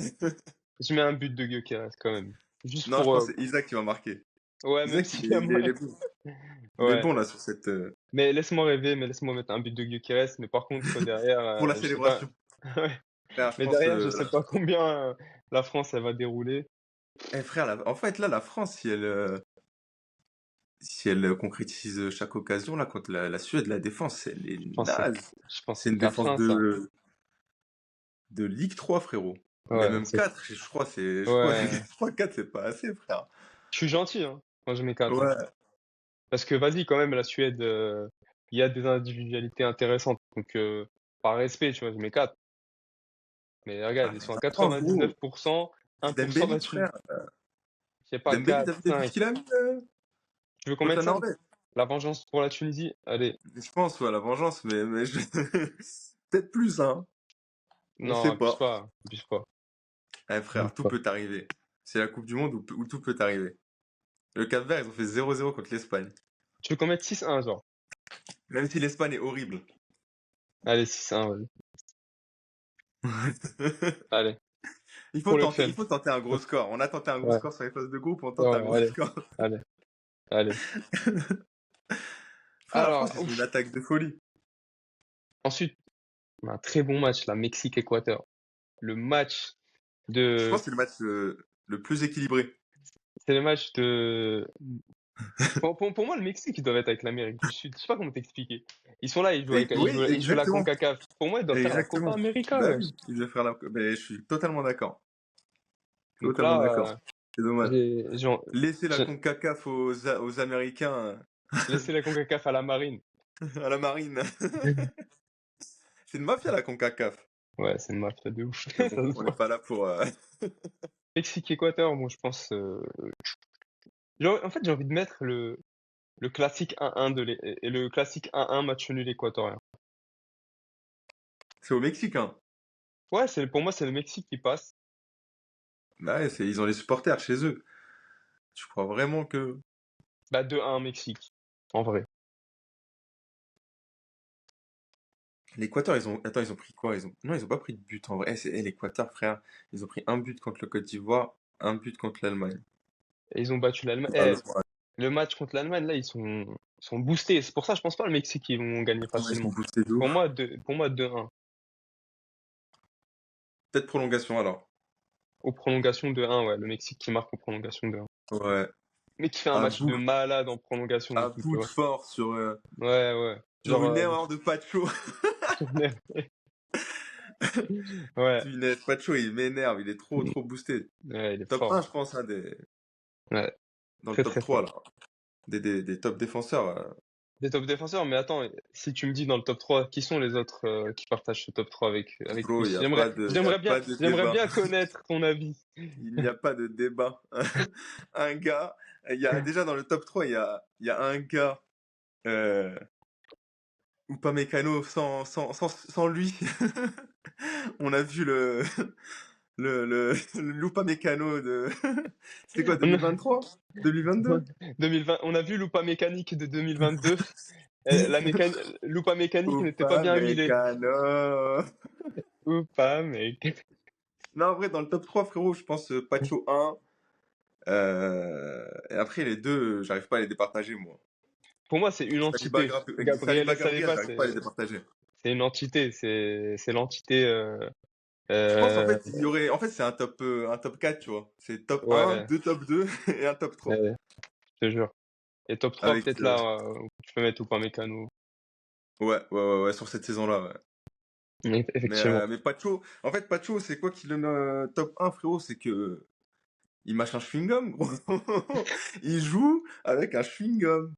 Je mets un but de Gyökeres quand même. Juste Non, je pour. pense que c'est Isaac qui va marquer. Ouais, même Isaac, s'il y a il est mal. bon. Il est Ouais. bon là sur cette. Mais laisse-moi rêver, mais laisse-moi mettre un but de Gyökeres. Mais par contre, derrière, Pour la je sais pas. célébration. Ouais. Frère, je Mais pense. derrière, je sais pas combien la France, elle va dérouler. Eh, frère, en fait, là, la France, si elle concrétise chaque occasion, là, contre la Suède, la défense, elle est Je pense que c'est, naze. je pense que C'est c'est une défense 4-1, ça. de Ligue 3, frérot. Mais Ouais, même 4, je crois, ouais. je crois 4, c'est pas assez, frère. Je suis gentil, hein, quand je mets 4, hein. Ouais. Parce que vas-y, quand même, la Suède, il y a des individualités intéressantes. Donc, par respect, tu vois, je mets 4. Mais regarde, Ah, ils mais sont à attends, gros. 99%, 1% Dembélé, battus. frère. Je sais pas, Dembélé, 4, t'as vu le but 5. qu'il a mis Tu veux qu'on contre mette la 5? Norvège? La vengeance pour la Tunisie? Allez. Je pense, ouais, la vengeance, mais peut-être plus, hein. On Non, sait abuse pas. pas, abuse pas, Eh abuse frère, tout pas. peut arriver. C'est la Coupe du Monde où tout peut arriver. Le Cap-Vert, ils ont fait 0-0 contre l'Espagne. Tu veux qu'on mette 6-1, genre? Même si l'Espagne est horrible. Allez, 6-1, vas-y. Allez, pour le fun. Il faut tenter un gros score. On a tenté un gros Ouais, score sur les phases de groupe, on tente un ouais, gros allez, score. allez, allez. Frère, la France, Alors, ils ont une ouf. attaque de folie. Ensuite, on a un très bon match, la Mexique-Équateur. Le match Je pense de, que c'est le match le plus équilibré. c'est le match de, pour moi, le Mexique, ils doivent être avec l'Amérique du Sud. Je sais pas comment t'expliquer. Ils sont là, Oui, ils jouent la exactement. CONCACAF. Pour moi, ils doivent faire la Copa Exactement. América, Bah wesh. oui, ils devaient faire la. Mais je suis totalement d'accord. Donc Totalement là, d'accord. C'est dommage. j'ai, j'ai, Laisser la j'ai CONCACAF aux Américains laissé la CONCACAF à la Marine. à la marine. C'est une mafia la CONCACAF. Ouais, c'est une mafia de ouf. Mais Ça bon, se on n'est voit. pas là pour. Mexique-Équateur, moi, je pense, en fait, j'ai envie de mettre le classique 1-1 et le classique 1-1 match nul équatorien. C'est au Mexique, hein. Ouais, pour moi, c'est le Mexique qui passe. Bah ouais, ils ont les supporters chez eux. Tu crois vraiment que... Bah, 2-1 Mexique, en vrai. L'Équateur, ils ont... Attends, ils ont pris quoi? Non, ils ont pas pris de but en vrai. L'Équateur, frère, ils ont pris un but contre le Côte d'Ivoire, un but contre l'Allemagne. Et ils ont battu l'Allemagne. Ah, Le match contre l'Allemagne, là, ils sont boostés. C'est pour ça, je pense pas le Mexique, ils vont gagner ils sont facilement. boostés de Pour ouf. moi, 2-1. Peut-être prolongation alors. Aux prolongations 2-1, ouais. Le Mexique qui marque aux prolongations 2-1. Ouais. Mais qui fait un À match de bout, malade en prolongation à et tout, tu bout de vois. force Ouais, ouais. sur Genre, une erreur de Pacho. ouais, Pacho, il m'énerve, il est trop boosté. ouais, il est Top fort. 1, je pense, hein, Ouais, dans le très top très 3, fort. là. Des top défenseurs. Des top défenseurs, mais attends, si tu me dis dans le top 3, qui sont les autres qui partagent ce top 3 avec Bro, lui? il n'y a pas de J'aimerais débat. bien connaître ton avis. Il n'y a pas de débat. Un gars, il y a déjà dans le top 3, il y a un gars, Upamecano, sans lui. On a vu l'Upamecano de. C'était quoi, On a, 2023? 2022? 2020, on a vu l'Upa mécanique de 2022. L'Upa mécanique n'était pas bien huilé. Upamecano! Oupa, mec. Non, en vrai, dans le top 3, frérot, je pense Pacho 1. Et après, les deux, j'arrive pas à les départager, moi. Pour moi, c'est une entité. Gabriel et Gabriel, Saliba, j'arrive pas à les départager. c'est une entité. C'est l'entité. Je pense, en Euh, fait, en fait, c'est un top 4, tu vois. C'est top 1, ouais, deux top 2 et un top 3. ouais, je te jure. Et top 3, Avec, peut-être là, où tu peux mettre Oupa mécano. ouais, sur cette saison-là, ouais. Effectivement. Mais Pacho, en fait, Pacho, c'est quoi qui le met top 1, frérot? C'est que il mâche un chewing-gum, gros. Il joue avec un chewing-gum.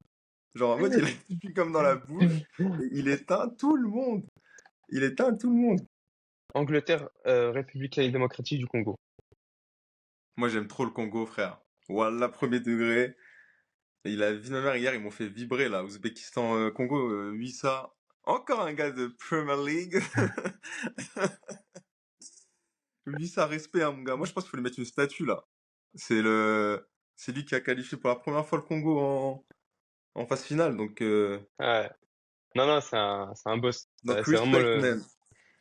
Genre, en mode, il a un chewing-gum dans la bouche et il éteint tout le monde. Il éteint tout le monde. Angleterre, République démocratique du Congo. Moi, j'aime trop le Congo, frère. Wallah, premier degré. Et la vie de ma mère, hier, ils m'ont fait vibrer, là. Ouzbékistan, Congo, Wissa. Encore un gars de Premier League. Wissa, respect, hein, mon gars. Moi, je pense qu'il faut lui mettre une statue, là. C'est lui qui a qualifié pour la première fois le Congo en phase finale. Donc, Ouais. Non, non, c'est un boss. C'est vraiment respect, le. man.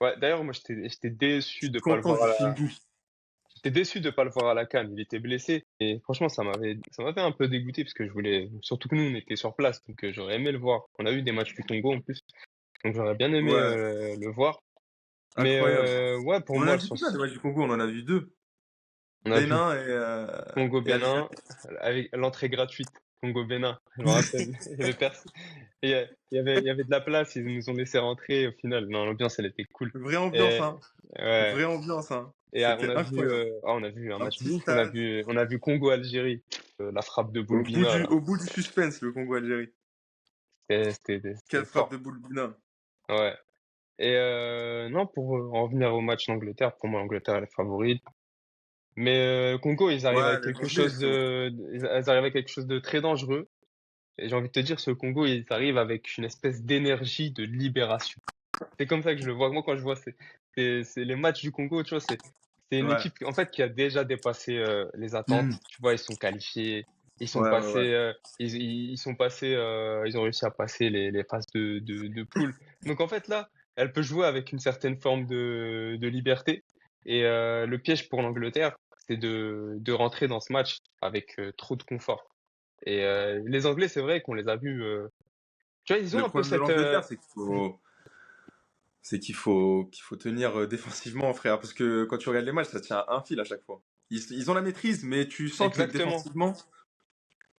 Ouais, d'ailleurs, moi, j'étais déçu Je de suis pas le content voir du à la. Fingu. J'étais déçu de pas le voir à la CAN. Il était blessé. Et franchement, ça m'avait un peu dégoûté parce que je voulais. Surtout que nous, on était sur place. Donc, j'aurais aimé le voir. On a eu des matchs du Congo en plus. Donc, j'aurais bien aimé Ouais, le voir. Mais incroyable. ouais, pour On en a moi, vu combien des matchs du Congo? On en a vu 2. on a vu Bénin et Algérie. Congo-Bénin avec l'entrée gratuite. Congo-Bénin, je me rappelle. Il y avait il y avait de la place, ils nous ont laissé rentrer au final. Non, l'ambiance, elle était cool. Vraie ambiance, Et, hein. ouais. Vraie ambiance, hein. Et on C'était a vu, incroyable. on a vu un Un match petit de ouf. On a stade. vu, on a vu Congo-Algérie, la frappe de Boulbina, là. Au bout du suspense, le Congo-Algérie. C'était Quelle frappe fort. de Boulbina. Ouais. Et non, pour en revenir au match d'Angleterre, pour moi, l'Angleterre, elle est favorite. Mais Congo, ils arrivent Ouais, avec les quelque Anglais, chose frérot. ils arrivent avec quelque chose de très dangereux. Et j'ai envie de te dire, ce Congo, ils arrivent avec une espèce d'énergie de libération. C'est comme ça que je le vois. Moi, quand je vois c'est les matchs du Congo, tu vois, c'est une Ouais. équipe en fait qui a déjà dépassé les attentes. Mm. Tu vois, ils sont qualifiés, ils sont Ouais. passés, ils sont passés, ils ont réussi à passer les phases de poule. Donc en fait là, elle peut jouer avec une certaine forme de liberté. Et le piège pour l'Angleterre, c'est de rentrer dans ce match avec trop de confort. Et les Anglais, c'est vrai qu'on les a vus. Tu vois, ils ont Le un peu problème de cette. l'Angleterre, qu'il faut tenir défensivement, frère. Parce que quand tu regardes les matchs, ça tient à un fil à chaque fois. Ils ont la maîtrise, mais tu sens que Exactement, défensivement,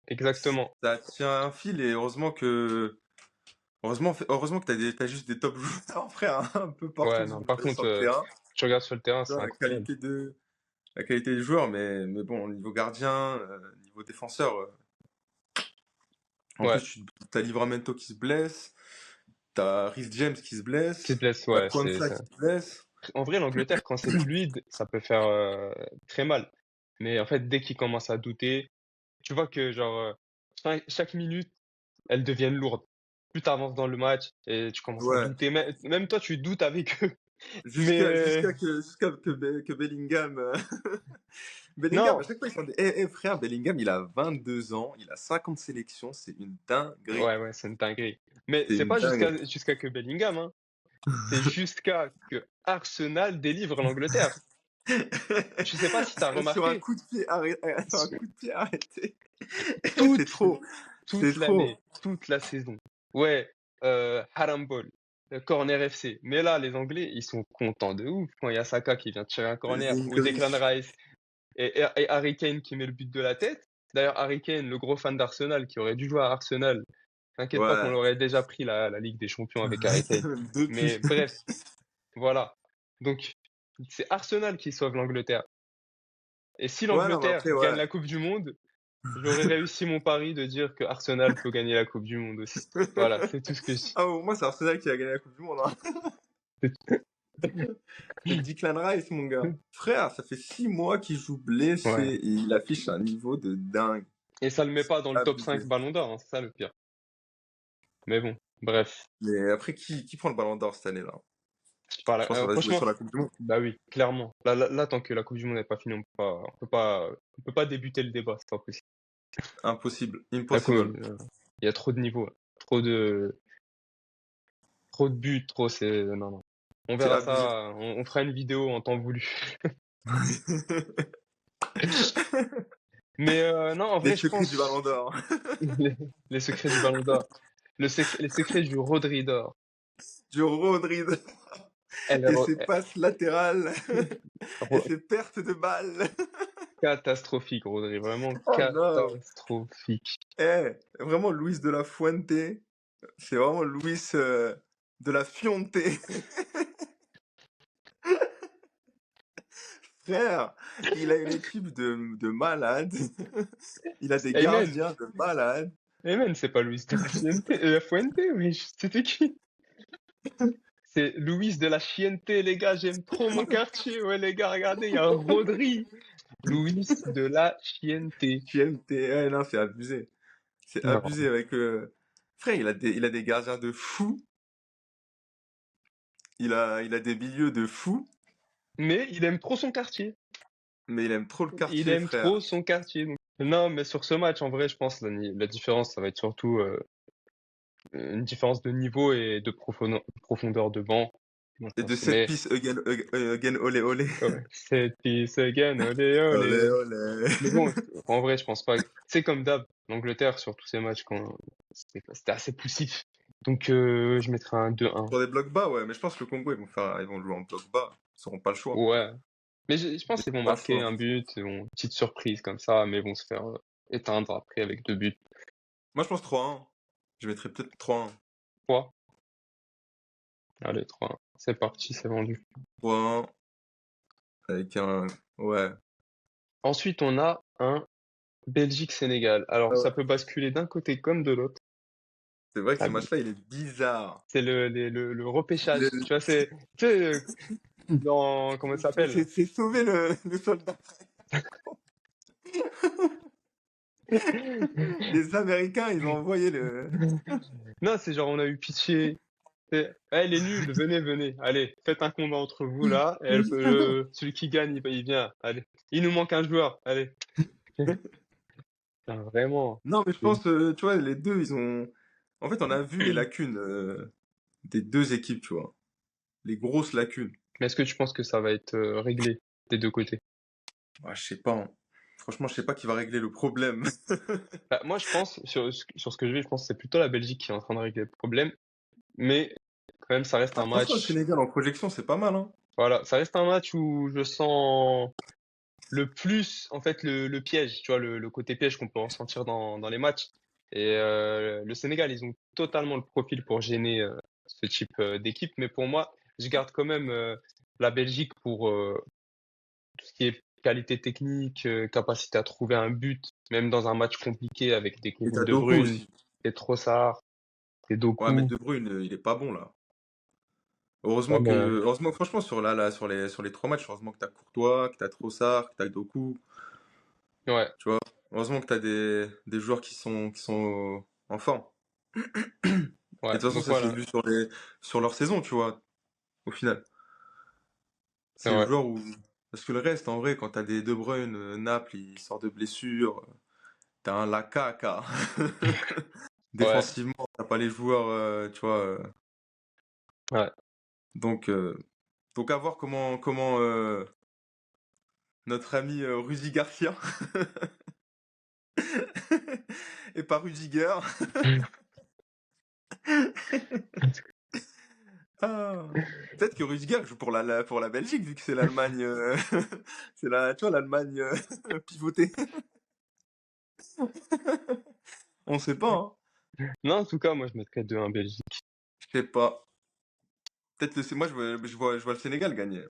exactement. ça tient à un fil. Et heureusement que t'as juste des top joueurs, frère, hein, un peu partout Ouais, non. Par contre, sur le terrain. tu regardes sur le terrain, Tu c'est vois, incroyable. la qualité des joueurs, mais bon, niveau gardien, niveau défenseur, en Ouais, plus, t'as Livramento qui se blesse, t'as Rhys James qui se qui se blesse, blesse, t'as ouais. Kwanzaa qui se blesse. En vrai, l'Angleterre, quand c'est fluide, ça peut faire très mal. Mais en fait, dès qu'ils commencent à douter, tu vois que genre chaque minute, elles deviennent lourdes. Plus tu avances dans le match et tu commences à Ouais, douter. Même toi, tu doutes avec eux. Mais Jusqu'à que Bellingham. Bellingham, à non, chaque fois, ils sont des. Frère, Bellingham, il a 22 ans, il a 50 sélections, c'est une dinguerie. ouais, c'est une dinguerie. Mais C'est c'est une pas dinguerie. jusqu'à que Bellingham, hein. C'est jusqu'à que Arsenal délivre l'Angleterre. Je sais pas si t'as Sur un remarqué, coup de pied arrêté. Sur un coup de pied arrêté. C'est toute, trop. C'est toute trop. l'année, toute la saison. Ouais, Haram Ball, Corner FC. Mais là, les Anglais, ils sont contents de ouf quand il y a Saka qui vient tirer un corner, C'est une ou Declan dinguerie. Rice et Harry Kane qui met le but de la tête. D'ailleurs, Harry Kane, le gros fan d'Arsenal, qui aurait dû jouer à Arsenal, t'inquiète pas qu'on Ouais. aurait déjà pris la Ligue des Champions avec Harry Kane. Depuis. Mais bref, voilà. Donc, c'est Arsenal qui sauve l'Angleterre. Et si Ouais, non, mais l'Angleterre après, gagne ouais. la Coupe du Monde, j'aurais réussi mon pari de dire que Arsenal peut gagner la Coupe du Monde aussi. Voilà, c'est tout ce que je dis. Ah, pour moi, c'est Arsenal qui a gagné la Coupe du Monde. Hein. C'est Declan Rice, mon gars. Frère, ça fait 6 mois qu'il joue blessé Ouais. et il affiche un niveau de dingue. Et ça le met pas dans le top 5 Abusé. Ballon d'Or, hein, c'est ça le pire. Mais bon, bref. Mais après, qui prend le ballon d'or cette année-là? Je parle, Je pense que ça va se jouer franchement, sur la Coupe du Monde. bah oui, clairement. Là, tant que la Coupe du Monde n'est pas finie, on peut pas débuter le débat, c'est pas possible. Impossible. La Impossible. il y a trop de niveaux, trop de buts, c'est non. On C'est verra abusé. ça, on fera une vidéo en temps voulu. Mais non, en Les vrai, je secrets du pense ballon d'or. les secrets du Ballon d'Or, les secrets du Rodri d'or. Du Rodri Elle, et ses passes latérales et Ro- ses pertes de balles. Catastrophique, Rodri, vraiment Oh non. catastrophique. Vraiment, Luis de la Fuente. C'est vraiment Luis de la Fionte. Frère, il a une équipe de malades. Il a des Amen, gardiens de malades. Amen, c'est pas Luis de la Fuente, oui, c'était qui? C'est Luis de la Chiente, les gars, j'aime trop mon quartier, ouais les gars, regardez, il y a Rodri. Luis de la Chiente. Fionte, non, c'est abusé. C'est Non. abusé avec... Frère, il a des gardiens de fou. Il a des milieux de fou. Mais il aime trop son quartier. Mais il aime trop le Il quartier, aime frère. trop son quartier. Donc. Non, mais sur ce match, en vrai, je pense la différence, ça va être surtout une différence de niveau et de profondeur de banc. Donc, Et on de se set met piece again, olé olé. ouais, set piece again, olé Olé olé. olé. Mais bon, en vrai, je pense pas. C'est comme d'hab, l'Angleterre sur tous ces matchs, c'était assez poussif. Donc, je mettrais un 2-1. Pour des blocs bas, ouais, mais je pense que le Congo, ils vont jouer en bloc bas. Ils n'auront pas le choix. Ouais. Mais je pense Ils qu'ils n'auront vont pas le marquer choix. un but, petite surprise comme ça, mais vont se faire éteindre après avec 2 buts. Moi, je pense 3-1. Je mettrais peut-être 3-1. 3. Allez, 3-1. C'est parti, c'est vendu. 3-1. Avec un... Ouais. Ensuite, on a un Belgique-Sénégal. Alors, Ah ouais. ça peut basculer d'un côté comme de l'autre. C'est vrai que ce Ah, match-là, il est bizarre. c'est le repêchage. Le- Tu vois, c'est, tu sais, dans, comment ça s'appelle? C'est sauver le soldat. Les Américains, ils ont envoyé le... Non, c'est genre, on a eu pitié. Elle est nulle, venez. Allez, faites un combat entre vous là. Et celui qui gagne, il vient. Allez. Il nous manque un joueur. Allez. Putain, vraiment. Non, mais je pense, tu vois, les deux, ils ont... En fait, on a vu les lacunes des deux équipes, tu vois. Les grosses lacunes. Mais est-ce que tu penses que ça va être réglé des deux côtés? Ouais, je sais pas. Hein. Franchement, je sais pas qui va régler le problème. Bah, moi, je pense, sur ce que je vais, je pense que c'est plutôt la Belgique qui est en train de régler le problème. Mais quand même, ça reste un Franchement, le match. Sénégal en projection, c'est pas mal, hein. Voilà, ça reste un match où je sens le plus, en fait, le piège, tu vois, le côté piège qu'on peut ressentir dans les matchs. Et le Sénégal, ils ont totalement le profil pour gêner ce type d'équipe. Mais pour moi, je garde quand même la Belgique pour tout ce qui est qualité technique, capacité à trouver un but, même dans un match compliqué avec des Et Kevin t'as De Doku Bruyne, aussi. des Trossard, des Ouais, mais Doku. De Bruyne, il est pas bon, là. Ouais, mais Heureusement, franchement, sur les 3 matchs, heureusement que t'as Courtois, que t'as Trossard, que t'as Doku. ouais, Tu vois. Heureusement que t'as des joueurs qui sont en forme. Et de ouais. toute façon, Donc ça s'est voilà. vu sur leur saison, tu vois, au final. C'est C'est le vrai. joueur où. Parce que le reste, en vrai, quand t'as des De Bruyne, Naples, il sort de blessure. T'as un Laka. Ouais, Défensivement, t'as pas les joueurs, tu vois. ouais. Donc, euh, donc à voir comment notre ami Rudy Garcia et pas Rudiger. Ah. Peut-être que Rudiger joue pour pour la Belgique, vu que c'est l'Allemagne. C'est tu vois, l'Allemagne pivotée. On sait pas, hein. Non, en tout cas, moi, je mettrais 2-1 Belgique. Je sais pas. Peut-être moi, je vois le Sénégal gagner.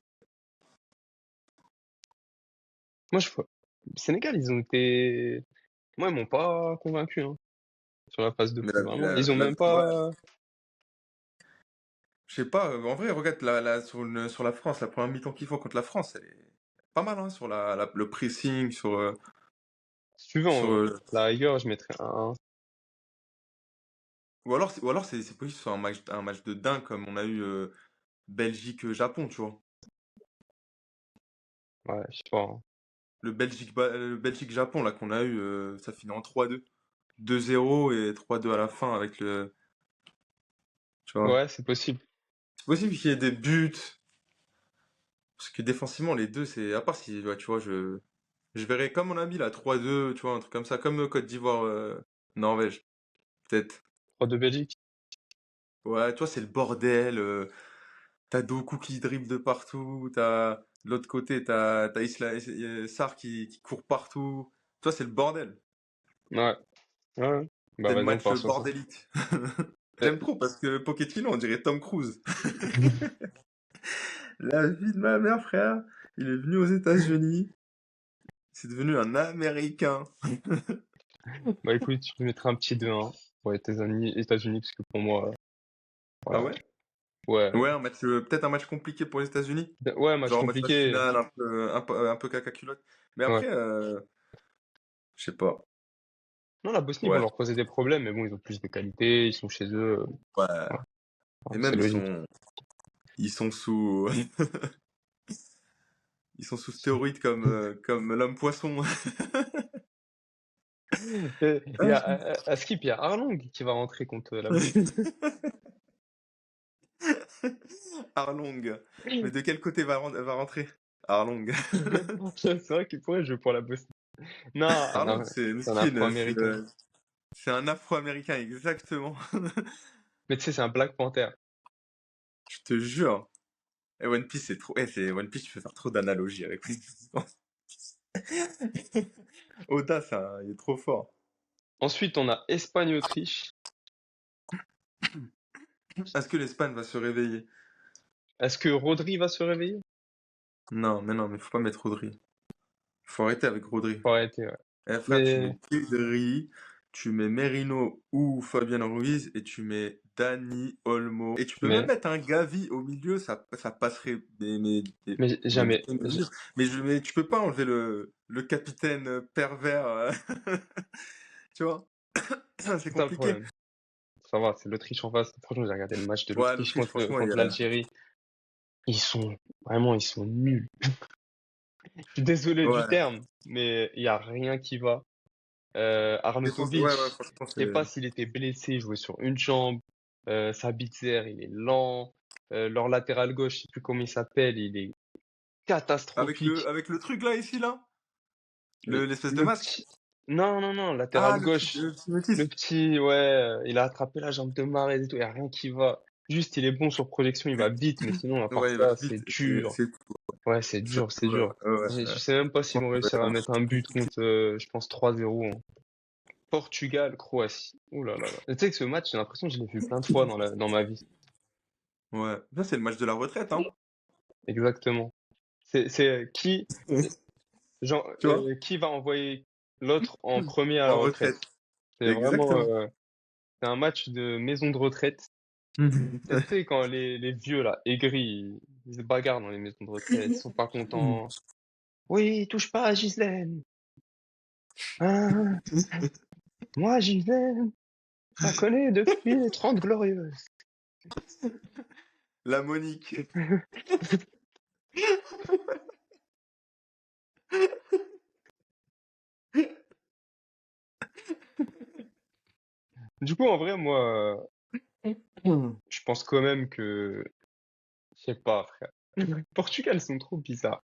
Moi, je vois. Le Sénégal, ils ont été. Moi, ils m'ont pas convaincu, hein, sur la phase de Mais poule, vraiment. Ils ont même ouais. pas. Je sais pas, en vrai, regarde sur la France, la première mi-temps qu'ils font contre la France, elle est pas mal, hein, sur le pressing, Si tu veux, sur, la rigueur, je mettrais un 1. ou alors c'est possible que ce soit un match de dingue comme on a eu Belgique-Japon, tu vois. Ouais, je sais pas, hein. Le Belgique-Japon, là, qu'on a eu, ça finit en 3-2. 2-0 et 3-2 à la fin avec tu vois. Ouais, c'est possible. C'est possible qu'il y ait des buts, parce que défensivement, les deux, c'est, à part si, ouais, tu vois, je verrais comme on a mis là, 3-2, tu vois, un truc comme ça, comme Côte d'Ivoire, Norvège, peut-être. 3 de Belgique. Ouais, toi, c'est le bordel. T'as Doku qui dribble de partout. De l'autre côté, t'as Sarr qui court partout. Toi, c'est le bordel. Ouais, ouais, ouais. Bah, C'est le vas-y, on match part sur ça. bordélique. Euh, J'aime trop parce que Pochettino, on dirait Tom Cruise. La vie de ma mère, frère. Il est venu aux États-Unis. C'est devenu un Américain. Bah, écoute, je mettrais un petit 2-1 pour les États-Unis, parce que pour moi, Ah voilà. ouais? Ouais, Ouais, peut-être un match compliqué pour les États-Unis. ouais, match Genre match compliqué. final, un peu caca-culotte. Mais Ouais. après, je sais pas. Non, la Bosnie, ils vont Ouais, leur poser des problèmes, mais bon, ils ont plus de qualité, ils sont chez eux. ouais. Voilà, Et c'est même logique. ils sont sous, ils sont sous stéroïdes comme l'homme poisson. Il y a, à Skip, il y a Arlong qui va rentrer contre la Bosnie. Arlong. Mais de quel côté va rentrer? Arlong. C'est vrai qu'il pourrait jouer pour la Bosnie. Non, Arlong, non, c'est c'est un Miskin, Afro-Américain. c'est un Afro-Américain, exactement. Mais tu sais, c'est un Black Panther. Je te jure. Et One Piece, c'est trop. One Piece, tu peux faire trop d'analogies avec lui. Oda, il est trop fort. Ensuite, on a Espagne-Autriche. Est-ce que l'Espagne va se réveiller? Est-ce que Rodri va se réveiller? Non, mais faut pas mettre Rodri. Faut arrêter avec Rodri. Faut arrêter, ouais. Eh, frère, tu mets Mais, Pedri, tu mets Merino ou Fabien Ruiz et tu mets Dani Olmo. Et tu peux même mais, mettre un Gavi au milieu, ça passerait mais des jamais. mesures. Mais tu peux pas enlever le capitaine pervers. Tu vois? C'est C'est ça le compliqué. problème. Ça va, c'est l'Autriche en face. Franchement, j'ai regardé le match de Ouais, l'Autriche l'Autriche, contre, franchement, contre l'Algérie. Ils sont nuls. Je suis désolé du Ouais. terme, mais il y a rien qui va. Arnautovic, Ouais, franchement, je sais pas s'il était blessé, il jouait sur une jambe. Sabitzer, il est lent. Leur latéral gauche, je sais plus comment il s'appelle, il est catastrophique. avec le truc là, ici, là? L'espèce de Le masque? petit, non, Ah, latéral gauche, le petit le métis. petit, ouais, il a attrapé la jambe de Mahrez et tout, il y a rien qui va. Juste, il est bon sur projection, il va vite, mais sinon, à part Ouais, il va ça, vite. c'est dur. C'est Ouais, ça, c'est ouais, dur. ouais. Je sais même pas s'ils vont réussir à mettre un but contre, je pense, 3-0, hein. Portugal, Croatie. Ouh là là là. Tu sais que ce match, j'ai l'impression que je l'ai vu plein de fois dans ma vie. Ouais. Ça, c'est le match de la retraite, hein. Exactement. C'est qui, genre, Tu vois? qui va envoyer l'autre en premier à la En retraite? retraite. C'est vraiment, Exactement. c'est un match de maison de retraite. Et tu sais, quand les vieux, là, aigris, ils se bagarrent dans les maisons de retraite, ils sont pas contents. Oui, touche pas à Gisèle. Hein, moi, Gisèle, je la connais depuis les 30 Glorieuses. La Monique. Du coup, en vrai, moi, je pense quand même que, je sais pas, frère. Le Portugal, ils sont trop bizarres.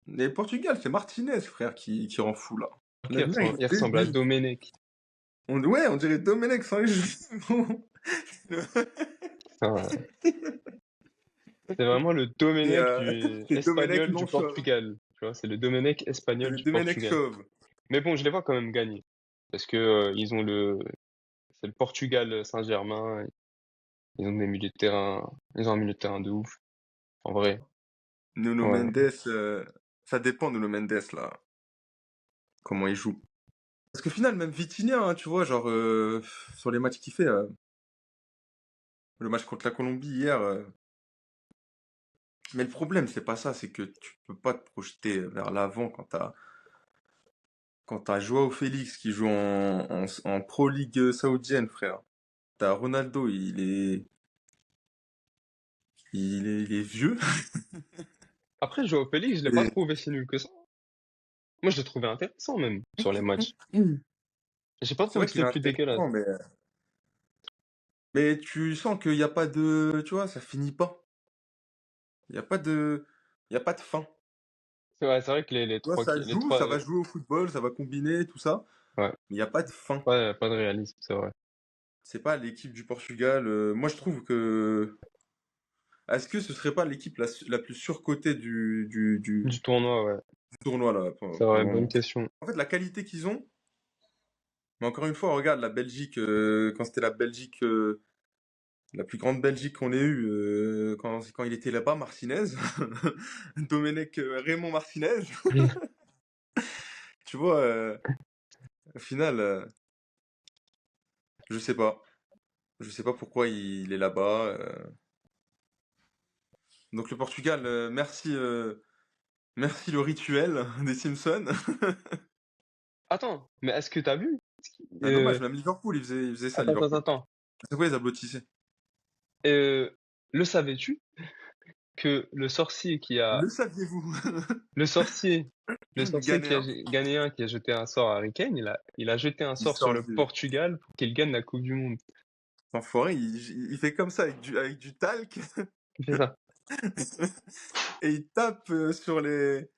Les Portugal, c'est Martinez, frère, qui rend fou, là. Ok, Le mec, il ressemble à Domenech. ouais, on dirait Domenech sans les cheveux. Enfin, c'est vraiment le Et Domenech du c'est Domenech espagnol non du chauve. Portugal. Tu vois, c'est le Domenech C'est espagnol le du Domenech Portugal. chauve. Mais bon, je les vois quand même gagner. Parce que ils ont c'est le Portugal Saint-Germain. Ils ont des milieux de terrain, ils ont un milieu de terrain de ouf. En vrai. Nuno Ouais. Mendes, ça dépend de Nuno Mendes, là. Comment il joue. Parce qu'au final, même Vitinha, hein, tu vois, genre, sur les matchs qu'il fait, le match contre la Colombie hier. Mais le problème, c'est pas ça, c'est que tu peux pas te projeter vers l'avant quand t'as Joao Félix qui joue en Pro League saoudienne, frère. T'as Ronaldo, il est vieux. Après, Joao Félix, je l'ai pas Et... trouvé si nul que ça. Moi, je l'ai trouvé intéressant même sur les matchs. J'ai pas C'est trouvé vrai que qu'il est c'était plus dégueulasse. intéressant, mais tu sens qu'il n'y a pas de, tu vois, ça finit pas. Il n'y a pas de, il y a pas de fin. C'est vrai que les Tu vois, trois, ça les joue, trois, ça va jouer au football, ça va combiner, tout ça, ouais, mais il n'y a pas de fin. pas de réalisme, c'est vrai. C'est pas l'équipe du Portugal. Moi, je trouve que, est-ce que ce serait pas l'équipe la plus surcotée Du tournoi, ouais. du tournoi, là, C'est pour vrai, le bonne moment? question. En fait, la qualité qu'ils ont, mais encore une fois, regarde la Belgique, quand c'était la Belgique, la plus grande Belgique qu'on ait eue, quand il était là-bas, Martinez, Domenech Raymond Martinez, tu vois, au final, je sais pas. Je sais pas pourquoi il est là-bas. Donc le Portugal, merci le rituel des Simpsons. Attends, mais est-ce que t'as vu? Ah, dommage, même Liverpool, il faisait ça, Attends, attends, Liverpool. attends. C'est quoi ils applaudissaient? Euh, le savais-tu que le sorcier qui a, Le saviez-vous? le sorcier, le Du sorcier qui a Ghanéen. gagné qui a jeté un sort à Harry Kane, il a jeté un Il sort sur sort le Portugal pour qu'il gagne la Coupe du Monde. Enfoiré, il fait comme ça avec du talc Il fait ça. et il tape sur les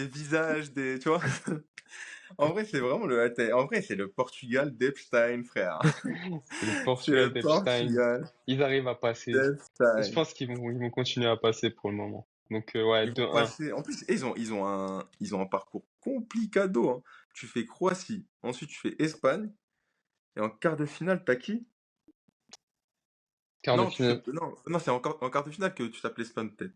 visages des, tu vois. En vrai, c'est vraiment en vrai, c'est le Portugal d'Epstein, frère. C'est le C'est Portugal le d'Epstein. Portugal Ils arrivent à passer. Je d'Epstein. pense ils vont continuer à passer pour le moment. Donc, ouais, Ils vont 2-1. passer. En plus, ils ont un parcours complicado, hein. Tu fais Croatie, ensuite tu fais Espagne, et en quart de finale, t'as qui? Quart de Non, finale. non, non, c'est en quart de finale que tu tapes l'Espagne, peut-être.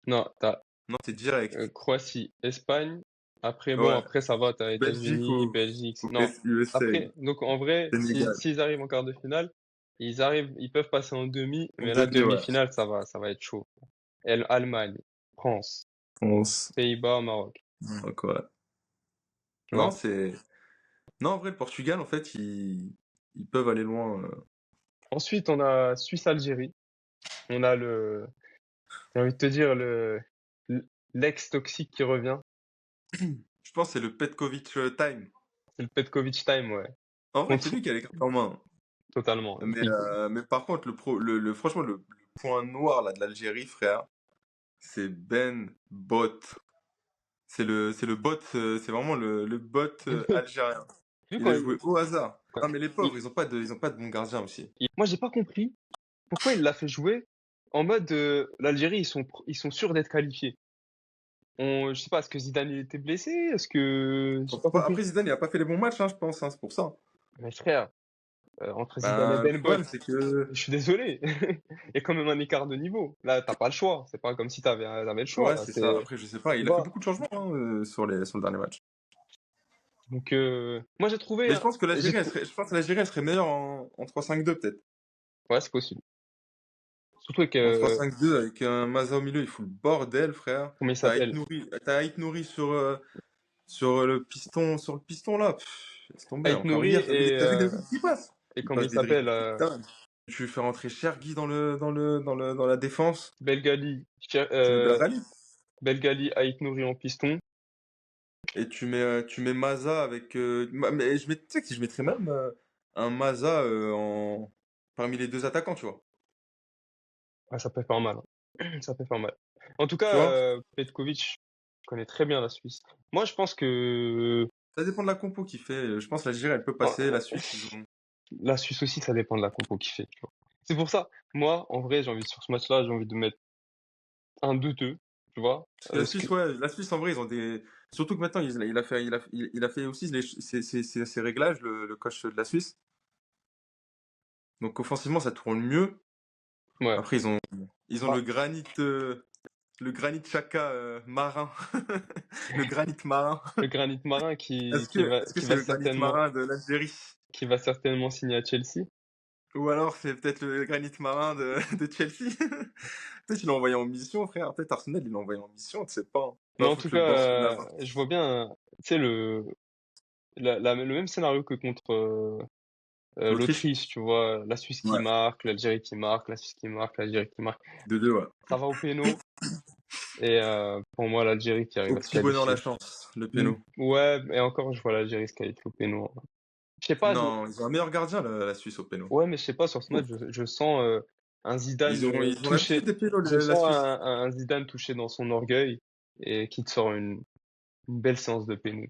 Non, t'as Non, c'est direct. Croatie, Espagne. Après, bon, Ouais. après, ça va, t'as Belgique États-Unis, Belgique. ou Non. USA, Après, donc, en vrai, Sénégal. s'ils arrivent en quart de finale, ils peuvent passer en demi, En mais la demi, ouais. demi-finale, ça va être chaud. Allemagne, France, France. Pays-Bas, Maroc. Donc, ouais. Tu Non, vois? Non, en vrai, le Portugal, en fait, ils peuvent aller loin. Ensuite, on a Suisse-Algérie. On a j'ai envie de te dire, l'ex-toxique qui revient. Je pense que c'est le Petkovic time. C'est le Petkovic time, ouais. En vrai, c'est Contre, lui qui a les cartes en main. totalement. Mais par contre, franchement, le point noir là, de l'Algérie, frère, c'est Ben Bot. C'est le bot, c'est vraiment le bot algérien. Vu Il quand a joué au hasard. Non, mais les il- pauvres, ils ont pas de bon gardien aussi. moi, j'ai pas compris pourquoi il l'a fait jouer en mode l'Algérie, ils sont sûrs d'être qualifiés. Je sais pas, est-ce que Zidane il était blessé? Est-ce que j'ai pas compris? Après, Zidane, il a pas fait les bons matchs, hein, je pense, hein, c'est pour ça. Mais frère, entre Zidane et Ben, le Ben Bot, problème, c'est que. je suis désolé, il y a quand même un écart de niveau. Là, t'as pas le choix. C'est pas comme si t'avais le choix. Ouais, Là, c'est ça. Après, je sais pas, il a fait bah, beaucoup de changements hein, sur le dernier match. donc moi j'ai trouvé, Mais je pense que j'ai l'Algérie, trou- elle serait meilleure en 3-5-2, peut-être. ouais, c'est possible. Surtout que En 3-5-2, avec un Maza au milieu, il fout le bordel, frère. comment il T'as s'appelle? Aït Nouri sur le piston là. Laisse tomber. Aït Encore Nouri hier, t'as vu les dribbles qui passent. et Il comment passe il des dribbles s'appelle? de dingue. tu fais rentrer Chergui dans la défense. Belgali, Tu mets Belrali. Belgali, Ait Nouri en piston. Et tu mets Maza avec. Mais tu sais que je mettrais même un Maza parmi les deux attaquants, tu vois. Ah, ça peut faire mal, hein. Ça peut faire mal. En tout Tu cas, vois? Petkovic connaît très bien la Suisse. Moi, je pense que Ça dépend de la compo qu'il fait. Je pense que l'Algérie, elle peut passer. La Suisse, ils ont. la Suisse aussi, ça dépend de la compo qu'il fait, tu vois. C'est pour ça, moi, en vrai, sur ce match-là, j'ai envie de mettre un 2-2, tu vois. Parce que la Ce que... Suisse, ouais, la Suisse, en vrai, ils ont des. Surtout que maintenant, il a fait aussi ses réglages, le coach de la Suisse. Donc, offensivement, ça tourne mieux. Ouais. Après, ils ont Bah, le granit Chaka marin. Le granit marin. le granit marin Est-ce que c'est le granit marin de l'Algérie? qui va certainement signer à Chelsea. Ou alors c'est peut-être le granit marin de Chelsea? Peut-être qu'ils l'ont envoyé en mission, frère. Peut-être Arsenal, ils l'ont envoyé en mission, tu sais pas. Mais Bah, en faut tout que le banc soit cas, là-bas. je vois bien, tu sais, le même scénario que contre L'Autriche? l'Autriche, tu vois, la Suisse qui Ouais. marque, l'Algérie qui marque, la Suisse qui marque, l'Algérie qui marque. 2-2, ouais. Ça va au péno. Et pour moi, l'Algérie qui arrive Au à se petit bonheur la qualifier. chance, le péno. Ouais, et encore, je vois l'Algérie se qualifier au péno. Je sais pas, Non, ils ont un meilleur gardien, la Suisse, au péno. ouais, mais je sais pas, sur ce match, je sens un Zidane Ils ont l'habitude touché. des pénos, Je la sens Suisse. un Zidane touché dans son orgueil et qui te sort une belle séance de péno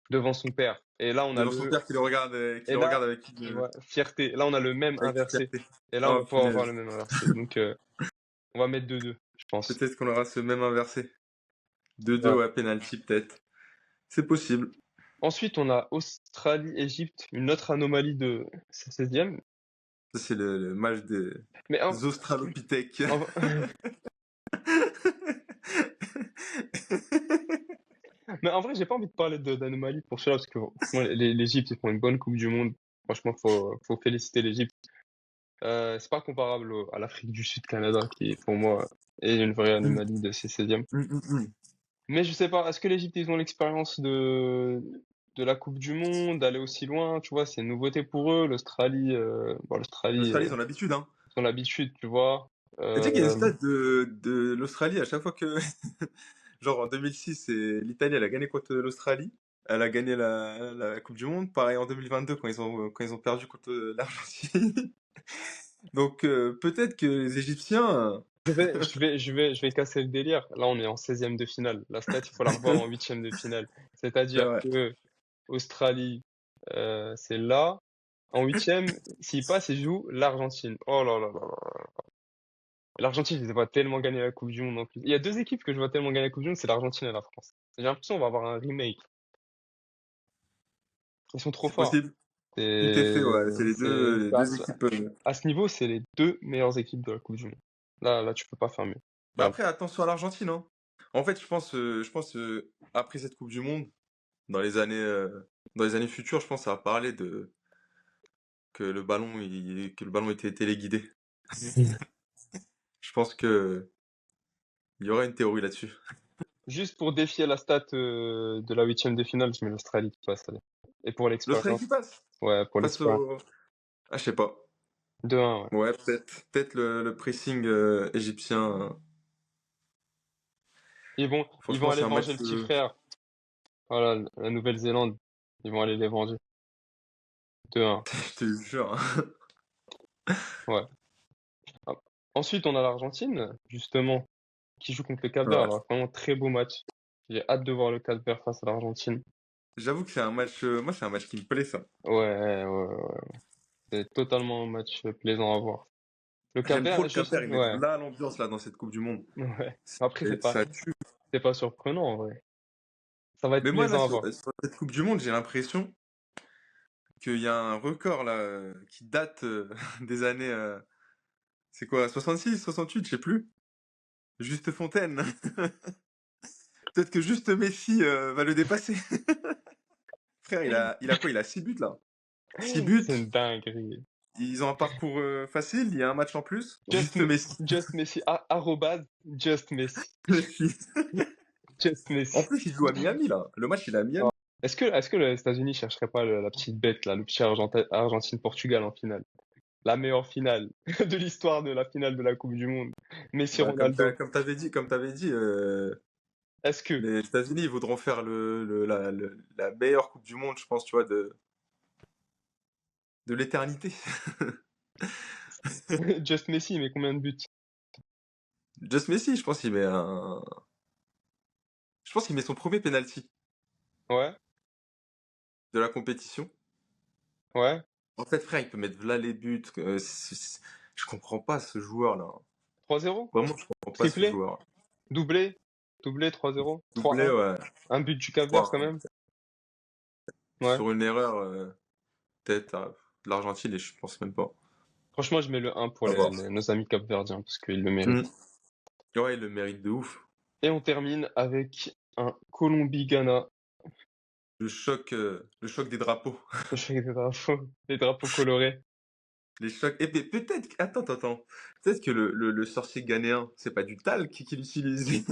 devant son père. Et là, on a Devant son père qui le regarde, et là, avec ouais, fierté. Là, on a le même avec inversé. fierté. Et là, on Oh, va pouvoir avoir punaise. le même inversé. Donc, on va mettre 2-2, je pense. Peut-être qu'on aura ce même inversé. 2-2, Ouais. ouais, penalty, peut-être. C'est possible. Ensuite, on a Australie-Égypte, une autre anomalie de ce 16e. Ça, c'est le match des Mais Australopithèques. en- mais en vrai, j'ai pas envie de parler d'anomalie pour cela, parce que franchement, l'Égypte, ils font une bonne Coupe du Monde. Franchement, faut féliciter l'Égypte. C'est pas comparable à l'Afrique du Sud, Canada, qui, pour moi, est une vraie anomalie de ces 16e. Mais je sais pas, est-ce que l'Égypte, ils ont l'expérience de la Coupe du Monde, d'aller aussi loin, tu vois, c'est une nouveauté pour eux. L'Australie, L'Australie, ils ont l'habitude, hein. ils ont l'habitude, tu vois. Et tu sais qu'il y a une Euh, stat de l'Australie à chaque fois que. Genre en 2006, l'Italie, elle a gagné contre l'Australie. Elle a gagné la Coupe du Monde. Pareil en 2022 quand ils ont perdu contre l'Argentine. Donc peut-être que les Égyptiens. je vais casser le délire. Là, on est en 16e de finale. La stat, il faut la revoir en 8e de finale. C'est C'est-à-dire vrai. que Australie, c'est là. En 8e, s'il passe, il joue l'Argentine. Oh là là là là. L'Argentine, je les vois tellement gagner la Coupe du Monde en plus. Il y a deux équipes que je vois tellement gagner la Coupe du Monde, c'est l'Argentine et la France. J'ai l'impression qu'on va avoir un remake. Ils sont trop C'est forts. possible. Tout est fait, ouais. C'est les À deux équipes. à ce niveau, c'est les deux meilleures équipes de la Coupe du Monde. Là, tu peux pas faire mieux. Bah Voilà. après, attention à l'Argentine, hein. En fait, je pense après cette Coupe du Monde, dans dans les années futures, je pense que ça va parler de que le ballon était téléguidé. Je pense que il y aura une théorie là-dessus. Juste pour défier la stat de la 8e de finale, je mets l'Australie qui passe. Allez. Et pour L'Australie l'expérience, qui passe ouais, pour face l'expérience. au. Ah, je sais pas. 2-1, ouais. Ouais, peut-être le pressing égyptien. Ils vont Franchement, aller c'est un venger match. le petit frère. Voilà, la Nouvelle-Zélande. Ils vont aller les venger. 2-1, Je te jure, hein. ouais. Hop. Ensuite, on a l'Argentine, justement, qui joue contre le Cap-Vert. Ouais. Alors, vraiment, très beau match. J'ai hâte de voir le Cap-Vert face à l'Argentine. J'avoue que c'est un match. Moi, c'est un match qui me plaît, ça. Ouais. C'est totalement un match plaisant à voir. Le J'aime trop Cap-Vert, le Cap-Vert. Ils mettent ouais, là l'ambiance là dans cette Coupe du Monde. ouais. Après, Ça tue. c'est pas surprenant, en vrai. Ça va être Mais moi, là, plaisant à voir. sur cette Coupe du Monde, j'ai l'impression qu'il y a un record là qui date des années. C'est quoi, 66, 68, je sais plus. Juste Fontaine. Peut-être que juste Messi va le dépasser. Frère, il a quoi? Il a 6 buts là. 6 buts. C'est une dinguerie. Ils ont un parcours facile, il y a un match en plus. Just, Juste Messi. Just Messi. Arrobase, Just Messi. Messi. Just En Messi. plus, il joue à Miami là. Le match, il est à Miami. Est-ce que les États-Unis chercheraient pas la petite bête, là, le petit Argentine-Portugal en finale? la meilleure finale de l'histoire de la finale de la Coupe du Monde. Messi Ouais, Ronaldo. comme t'avais dit, Est-ce que les États-Unis ils voudront faire la meilleure Coupe du Monde, je pense, tu vois, de l'éternité. Just Messi met combien de buts? Just Messi, je pense qu'il met son premier penalty Ouais, de la compétition. ouais. En fait, frère, il peut mettre là les buts. Je comprends pas ce joueur-là. 3-0? Vraiment, je comprends pas ce Triplé? joueur. Doublé? Doublé 3-0? Doublé, 3-1? ouais. Un but du Cap-Vert quand 3-1. même? Ouais. Sur une erreur, peut-être, de l'Argentine, et je pense même pas. Franchement, je mets le 1 pour À voir. nos amis capverdiens parce qu'ils le méritent. Ouais, il le mérite de ouf. Et on termine avec un Colombie-Ghana. Le choc des drapeaux. Les drapeaux colorés. Les chocs. Et peut-être, attends. Peut-être que le sorcier ghanéen, c'est pas du talc qu'il utilise.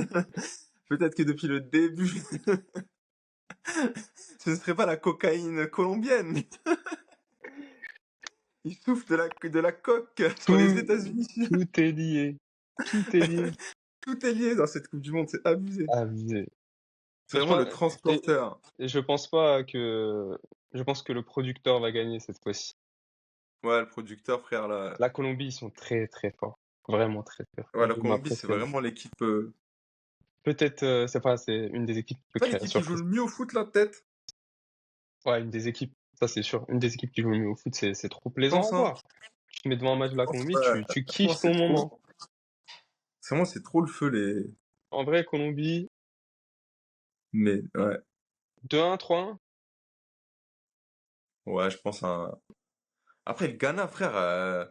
Peut-être que depuis le début, ce ne serait pas la cocaïne colombienne. Il souffle de la coque sur les États-Unis. Tout est lié. Tout est lié. Tout est lié dans cette Coupe du Monde, c'est abusé. Abusé. C'est vraiment le transporteur. Et je pense que le producteur va gagner cette fois-ci. Ouais, le producteur, frère, là. La Colombie, ils sont très très forts. Vraiment très très forts. Ouais, la Ils Colombie, c'est m'impressionnent. vraiment l'équipe. Peut-être, c'est une des équipes qui peut Pas créer la l'équipe qui joue surprise. le mieux au foot, là, peut-être. Ouais, une des équipes, ça c'est sûr. Une des équipes qui joue le mieux au foot, c'est trop Je plaisant à pense, hein. voir. Tu te mets devant un match de la Colombie, Ouais, tu franchement, kiffes ton moment. C'est vraiment, c'est trop le feu, les. En vrai, Colombie, Mais, ouais. 2-1, 3-1. Ouais, je pense à. Après, le Ghana, frère,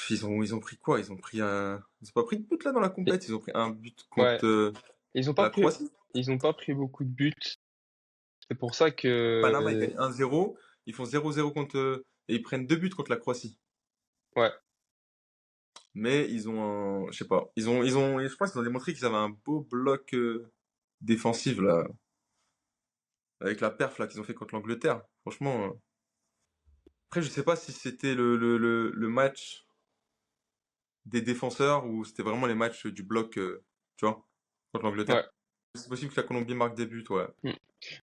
ils ont pris quoi? Ils ont pas pris de but là dans la compète. Ils ont pris un but Ouais. contre Ils ont pas la pris, Croatie. ils ont pas pris beaucoup de buts. C'est pour ça que, Panama, ils gagnent 1-0. Ils font 0-0 contre. Et ils prennent 2 buts contre la Croatie. ouais, Mais ils ont je sais pas. Je pense qu'ils ont démontré qu'ils avaient un beau bloc défensif là. Avec la perf là qu'ils ont fait contre l'Angleterre. Franchement. Après, je sais pas si c'était le match des défenseurs ou c'était vraiment les matchs du bloc, tu vois, contre l'Angleterre. ouais. C'est possible que la Colombie marque des buts, ouais. Mais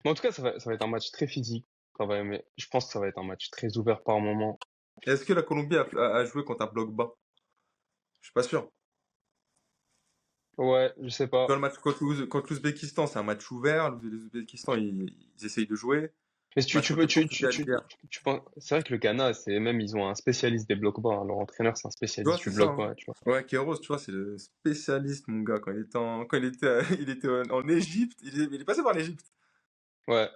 en tout cas, ça va être un match très physique. Mais je pense que ça va être un match très ouvert par moment. Est-ce que la Colombie a joué contre un bloc bas? Je suis pas sûr. Ouais, je sais pas. Dans le match contre l'Ouzbékistan, c'est un match ouvert. L'Ouzbékistan, ils essayent de jouer. Mais tu Match peux, contre le Portugal hier. tu penses, c'est vrai que le Ghana, ils ont un spécialiste des blocs bas, hein. Leur entraîneur, c'est un Tu vois, spécialiste du c'est ça, bloc hein. bas, tu vois. Ouais, Queiroz, tu vois, c'est le spécialiste, mon gars. Il était en Égypte. Il est passé par l'Égypte. Ouais.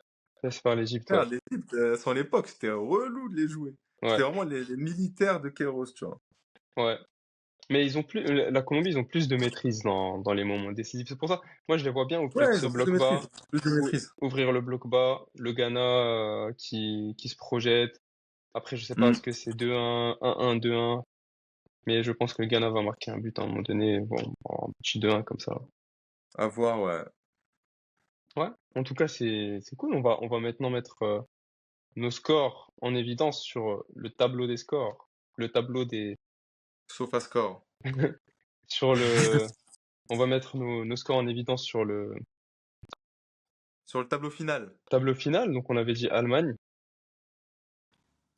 C'est par l'Égypte, Frère, ouais. l'Égypte, à son époque, c'était relou de les jouer. Ouais, C'était vraiment les militaires de Queiroz, tu vois. ouais. Mais la Colombie, ils ont plus de maîtrise dans les moments décisifs. C'est pour ça, moi, je les vois bien Ouais, ouvrir ils ce ont plus de bloc bas, maîtrise. Plus de maîtrise. ouvrir le bloc bas, le Ghana, qui se projette. Après, je sais pas, Mm. est-ce que c'est 2-1, 1-1, 2-1. Mais je pense que le Ghana va marquer un but à un moment donné. Bon, un petit 2-1 comme ça. À voir, ouais. Ouais. En tout cas, c'est cool. On va maintenant mettre nos scores en évidence sur le tableau des scores. Le tableau des, Sauf à score. sur on va mettre nos scores en évidence sur le Sur le tableau final, tableau final. Donc, on avait dit Allemagne.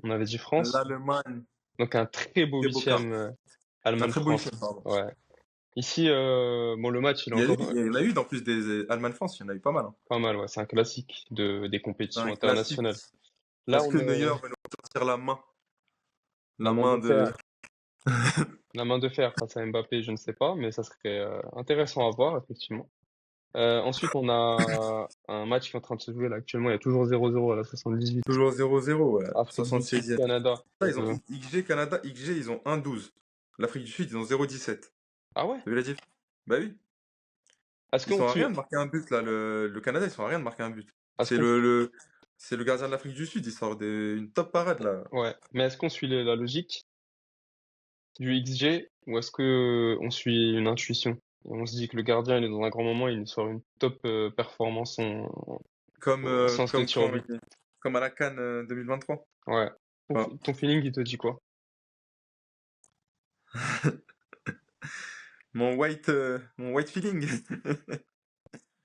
On avait dit France. l'Allemagne, Donc, un très beau c'est Boca. huitième, Un très beau Allemagne-France. huitième, pardon. Ouais. Ici, bon, le match, il est encore Il y en a eu, en plus des Allemagne-France, il y en a eu pas mal, hein. pas mal. Ouais. C'est un classique des C'est compétitions un classique. internationales. Là, Est-ce on que est Neuer va nous sortir la main? la La main main de de. fer. La main de fer face à Mbappé, je ne sais pas, mais ça serait intéressant à voir, effectivement. Ensuite, on a un match qui est en train de se jouer là actuellement. Il y a toujours 0-0 à la 78. Toujours 0-0, ouais. Afrique du Sud, 76e. Canada. Ça, ils ont XG Canada, XG, ils ont 1,12. L'Afrique du Sud, ils ont 0,17. Ah ouais? T'as vu la diff? Bah oui. Est-ce Ils sont qu'on à rien suit? de marquer un but, là. Le Canada, ils sont à rien de marquer un but. Est-ce C'est qu'on- c'est le gardien de l'Afrique du Sud, il sort une top parade, là. Ouais. Mais est-ce qu'on suit la logique du XG ou est-ce que on suit une intuition? Et on se dit que le gardien, il est dans un grand moment, il nous sort une top performance Comme, sans se comme, tirer au quand- but. comme à la CAN 2023. Ouais. Enfin, Ton feeling, il te dit quoi? Mon white feeling.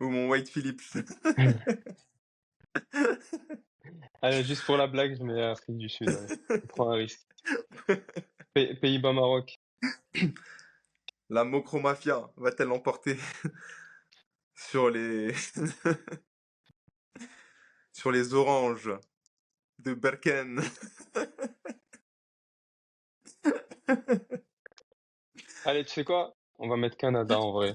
Ou mon white Phillips. Allez, juste pour la blague, je mets Afrique du Sud. Allez. On prend un risque. Pays-Bas-Maroc. La Mocromafia va-t-elle l'emporter sur les sur les oranges de Berken? Allez, tu sais quoi? On va mettre Canada en vrai.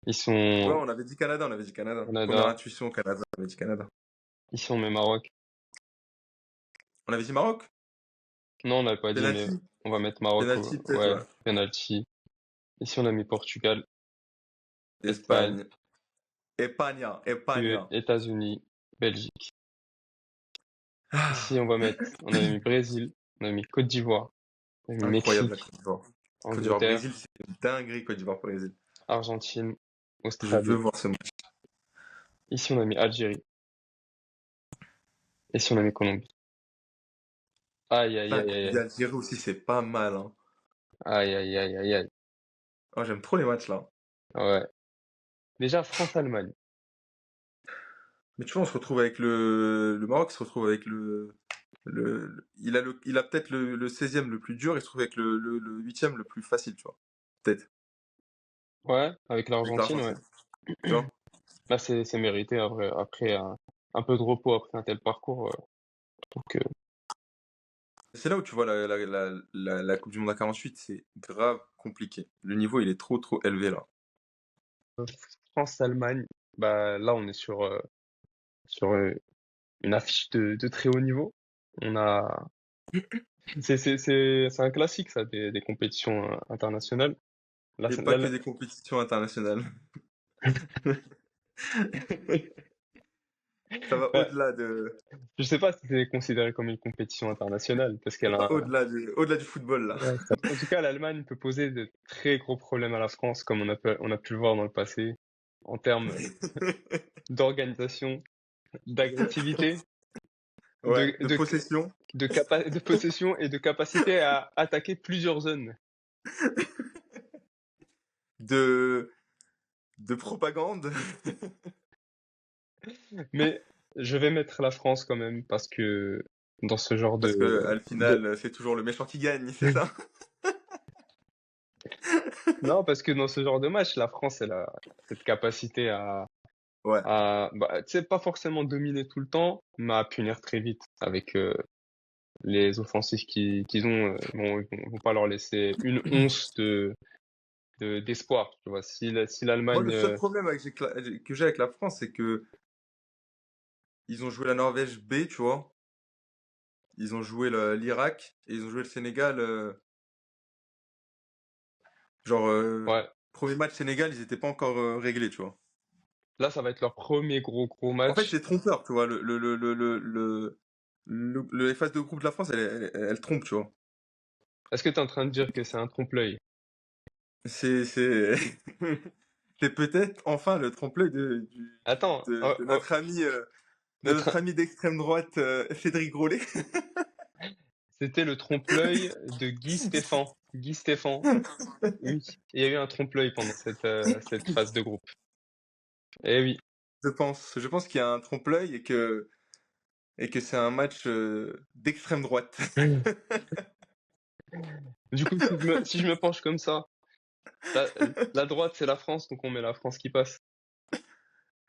Ils Ouais, sont on avait dit Canada, on avait dit Canada. Première Canada. intuition, Canada, on avait dit Canada. Ils sont mais Maroc. On avait dit Maroc? Non, on n'avait pas dit, mais Penalty? on va mettre Maroc. Penalty, peut-être, Ouais, ouais. penalty. Ici, on a mis Portugal, Espagne, Espagne. Espagne. États-Unis, Belgique. Ah, Ici, on avait mis Brésil, on a mis Côte d'Ivoire, on a mis incroyable la Mexique, Côte d'Ivoire. Côte Angleterre, d'Ivoire-Brésil, c'est une dinguerie, Côte d'Ivoire-Brésil. Argentine, Je Australie. veux voir ce match. Ici, on a mis Algérie. Ici, on a mis Colombie. Aïe, aïe, aïe, aïe, aïe. Algérie aussi, c'est pas mal. Hein. Aïe, aïe, aïe, aïe, aïe. Oh, j'aime trop les matchs là. Ouais. Déjà, France-Allemagne. Mais tu vois, on se retrouve avec le Maroc, se retrouve avec il a peut-être le 16e le plus dur, il se trouve avec le 8e le plus facile, tu vois. Peut-être. Ouais, avec Avec l'Argentine, ouais. l'Argentine. Tu vois? Là, c'est mérité après un peu de repos après un tel parcours. Je trouve que C'est là où tu vois la Coupe du Monde à 48, c'est grave compliqué. Le niveau, il est trop élevé là. France-Allemagne, bah là, on est sur une affiche de très haut niveau. On a, c'est un classique, ça, des compétitions internationales. Là, Et pas que des compétitions internationales. Ça va ouais, au-delà de, je sais pas si c'est considéré comme une compétition internationale, parce ça qu'elle va a au-delà du football là. ouais, en tout cas, l'Allemagne peut poser de très gros problèmes à la France, comme on a pu le voir dans le passé, en termes d'organisation, d'agressivité, Ouais, de possession. de possession et de capacité à attaquer plusieurs zones. De propagande. Mais je vais mettre la France quand même parce que dans ce genre Parce que à le de final, c'est toujours le méchant qui gagne, c'est ça? non, parce que dans ce genre de match, la France elle a cette capacité Ouais. bah, tu sais, pas forcément dominer tout le temps, mais à punir très vite avec les offensifs qu'ils ont. Ils vont pas leur laisser une once d'espoir. Tu vois, si Moi, l'Allemagne le seul problème que j'ai avec la France, c'est que ils ont joué la Norvège B, tu vois. Ils ont joué l'Irak et ils ont joué le Sénégal. ouais, Premier match Sénégal, ils étaient pas encore réglés, tu vois. là ça va être leur premier gros En fait, match. c'est trompeur, tu vois. Les phases de groupe de la France, elle trompe, tu vois. Est-ce que tu es en train de dire que c'est un trompe-l'œil? C'est c'est peut-être enfin le trompe-l'œil Attends, de notre ami notre d'extrême droite Cédric Grolet. c'était le trompe-l'œil de Guy Stéphane. Guy Stéphane, oui, il y a eu un trompe-l'œil pendant cette phase de groupe. Eh oui. Je pense qu'il y a un trompe-l'œil et que c'est un match d'extrême droite. Du coup, si je me penche comme ça, la, la droite c'est la France, donc on met la France qui passe.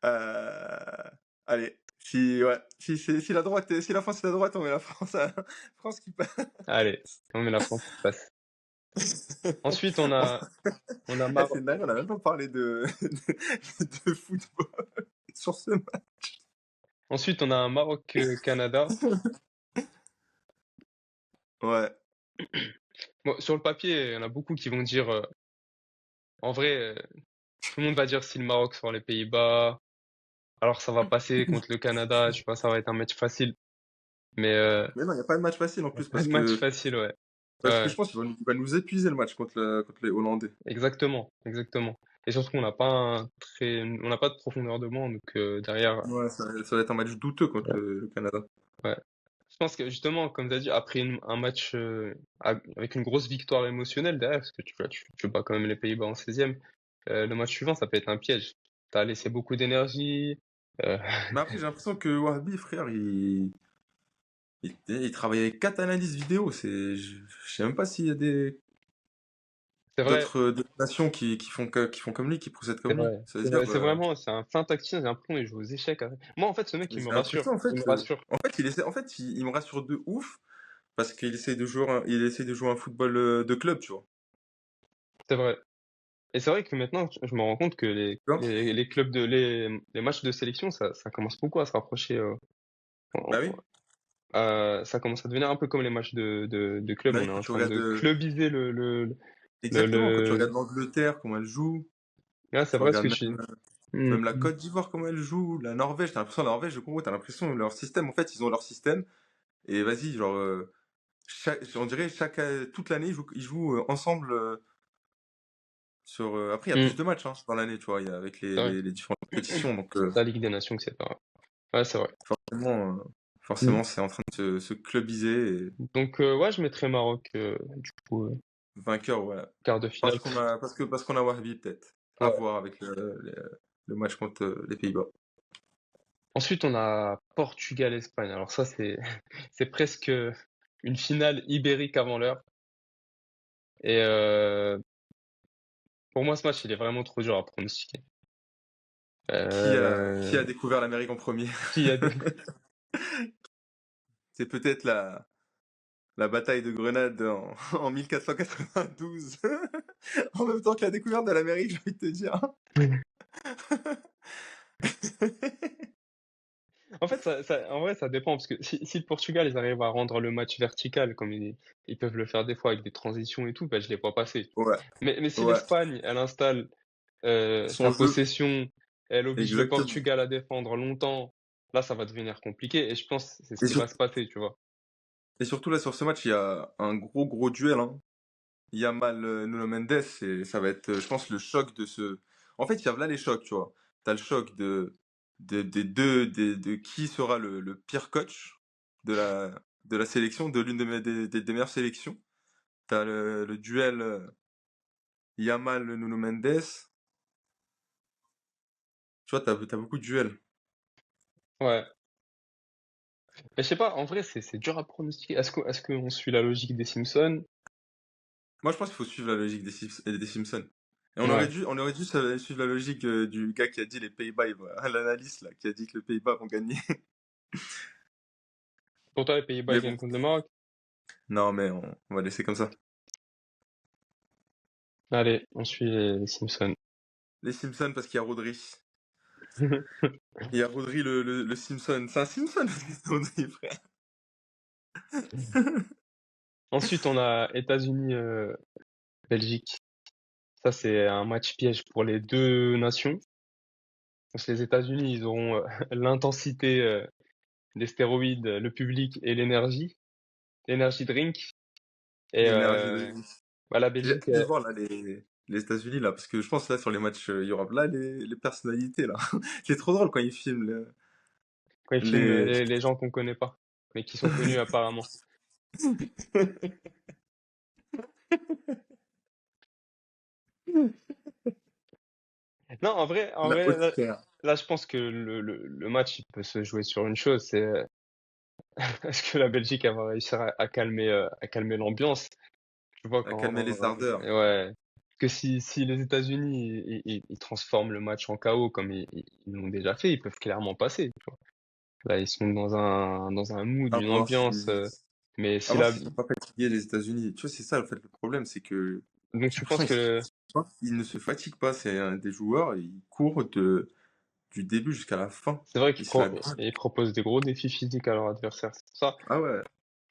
Euh, Allez, si la droite, si la France est la droite, on met la France France qui passe. Allez, on met la France qui passe. Ensuite, on a Maroc. C'est dingue, on n'a même pas parlé de football sur ce match. Ensuite, on a un Maroc-Canada. Ouais. Bon, sur le papier, il y en a beaucoup qui vont dire, en vrai, tout le monde va dire si le Maroc sort les Pays-Bas, alors ça va passer contre le Canada, je sais pas, ça va être un match facile. Mais Mais non, il n'y a pas de match facile en y a plus pas de match facile, ouais. parce que Ouais, je pense qu'il va nous épuiser le match contre les Hollandais. exactement, exactement. Et surtout, on n'a pas de profondeur de banc, donc derrière, Ouais, ça va être un match douteux contre le Canada. ouais. pense que justement, comme tu as dit, après un match avec une grosse victoire émotionnelle derrière, parce que tu bats quand même les Pays-Bas en 16e, le match suivant, ça peut être un piège. T'as laissé beaucoup d'énergie. euh, Mais après, j'ai l'impression que Wahbi, frère, il travaille avec 4 analyses vidéo. Je sais même pas s'il y a c'est vrai, d'autres nations qui font comme lui, qui procèdent c'est comme lui. vrai, Ça veut dire, c'est un fin tacticien, j'ai l'impression il joue aux échecs. Moi, en fait, ce mec, il me j'ai rassure. l'impression, Il me rassure. en fait, il me rassure de ouf parce qu'il essaie de jouer un football de club, tu vois. C'est vrai. Et c'est vrai que maintenant, je me rends compte que Tu vois. les clubs les matchs de sélection, ça commence beaucoup à se rapprocher. Bah oui. Ça commence à devenir un peu comme les matchs de club. Bah On oui, est quand en tu train regardes, de clubiser exactement, quand tu le... regardes l'Angleterre, comment elle joue, Ah, c'est tu vrai ce regardes que je suis. même la Côte d'Ivoire, comment elle joue, la Norvège, t'as l'impression, la Norvège, le Congo, t'as l'impression, leur système, en fait, ils ont leur système, et vas-y, genre, on dirait toute l'année, ils jouent ensemble après, il y a Hmm, plus de matchs hein, dans l'année, tu vois, avec c'est vrai. les différentes compétitions, donc La Ligue des Nations, etc. Ouais, c'est vrai. forcément, Hmm. c'est en train de se clubiser, et Donc, ouais, je mettrais Maroc, du coup, vainqueur, ouais. quart de finale. Parce qu'on a Wahbi, peut-être, à Ouais. voir avec le match contre les Pays-Bas. Ensuite, on a Portugal-Espagne. Alors ça, c'est presque une finale ibérique avant l'heure. Et pour moi, ce match, il est vraiment trop dur à pronostiquer. Qui a Euh, découvert l'Amérique en premier? qui a des... C'est peut-être la bataille de Grenade en 1492. En même temps que la découverte de l'Amérique, j'ai envie de te dire. En fait, en vrai, ça dépend, parce que si le Portugal, ils arrivent à rendre le match vertical, comme ils peuvent le faire des fois avec des transitions et tout, bah, je les vois passer. Ouais, Mais si ouais. l'Espagne, elle installe sa Son jeu, possession, elle oblige le exactement. Portugal à défendre longtemps, là, ça va devenir compliqué, et je pense que c'est ce Et, qui va se passer, tu vois. et surtout là sur ce match, il y a un gros duel. Hein. Yamal Nuno Mendes, et ça va être, je pense, le choc de ce. En fait, il y a là les chocs, tu vois. T'as le choc de qui sera le pire coach de la sélection, de l'une des meilleures sélections. T'as le duel Yamal Nuno Mendes. Tu vois, t'as beaucoup de duels. Ouais. Mais je sais pas, en vrai, c'est dur à pronostiquer. Est-ce qu'on suit la logique des Simpsons? Moi, je pense qu'il faut suivre la logique des Simpsons. Et Ouais. on aurait dû suivre la logique du gars qui a dit les Pays-Bas, l'analyste là, qui a dit que les Pays-Bas vont gagner. Pour toi, les Pays-Bas, Mais ils bon, gagnent contre le Maroc? non, mais on va laisser comme ça. Allez, on suit les Simpsons. Les Simpsons parce qu'il y a Rodri. Il y a Rodri le Simpson. C'est un Simpson, Rodri, frère. Ensuite, on a États-Unis, Belgique. Ça, c'est un match piège pour les deux nations. Parce que les États-Unis, ils auront l'intensité des stéroïdes, le public et l'énergie drink. Et L'énergie de. bah, la J'ai Belgique, hâte de voir là les États-Unis là, parce que je pense là sur les matchs Europe, là les personnalités là. C'est trop drôle quand ils filment quand ils filment les. les gens qu'on connaît pas, mais qui sont connus apparemment. Non, en La vrai, haute sphère. là, je pense que le match, il peut se jouer sur une chose, c'est est-ce que la Belgique elle va réussir à calmer l'ambiance? Tu vois, À quand, calmer les ardeurs. ouais, que si les États-Unis ils transforment le match en chaos comme ils l'ont déjà fait, ils peuvent clairement passer. Tu vois. Là, ils sont dans un mood, À une voir ambiance. si. Mais À si voir là, s'ils sont pas fatigués les États-Unis. Tu vois, c'est ça en fait le problème, c'est que donc j'ai tu l'impression penses que qu'ils ne se fatiguent pas. C'est des joueurs, ils courent du début jusqu'à la fin. c'est vrai Ils se la donnent. ils proposent des gros défis physiques à leur adversaire. C'est pour ça. Ah ouais.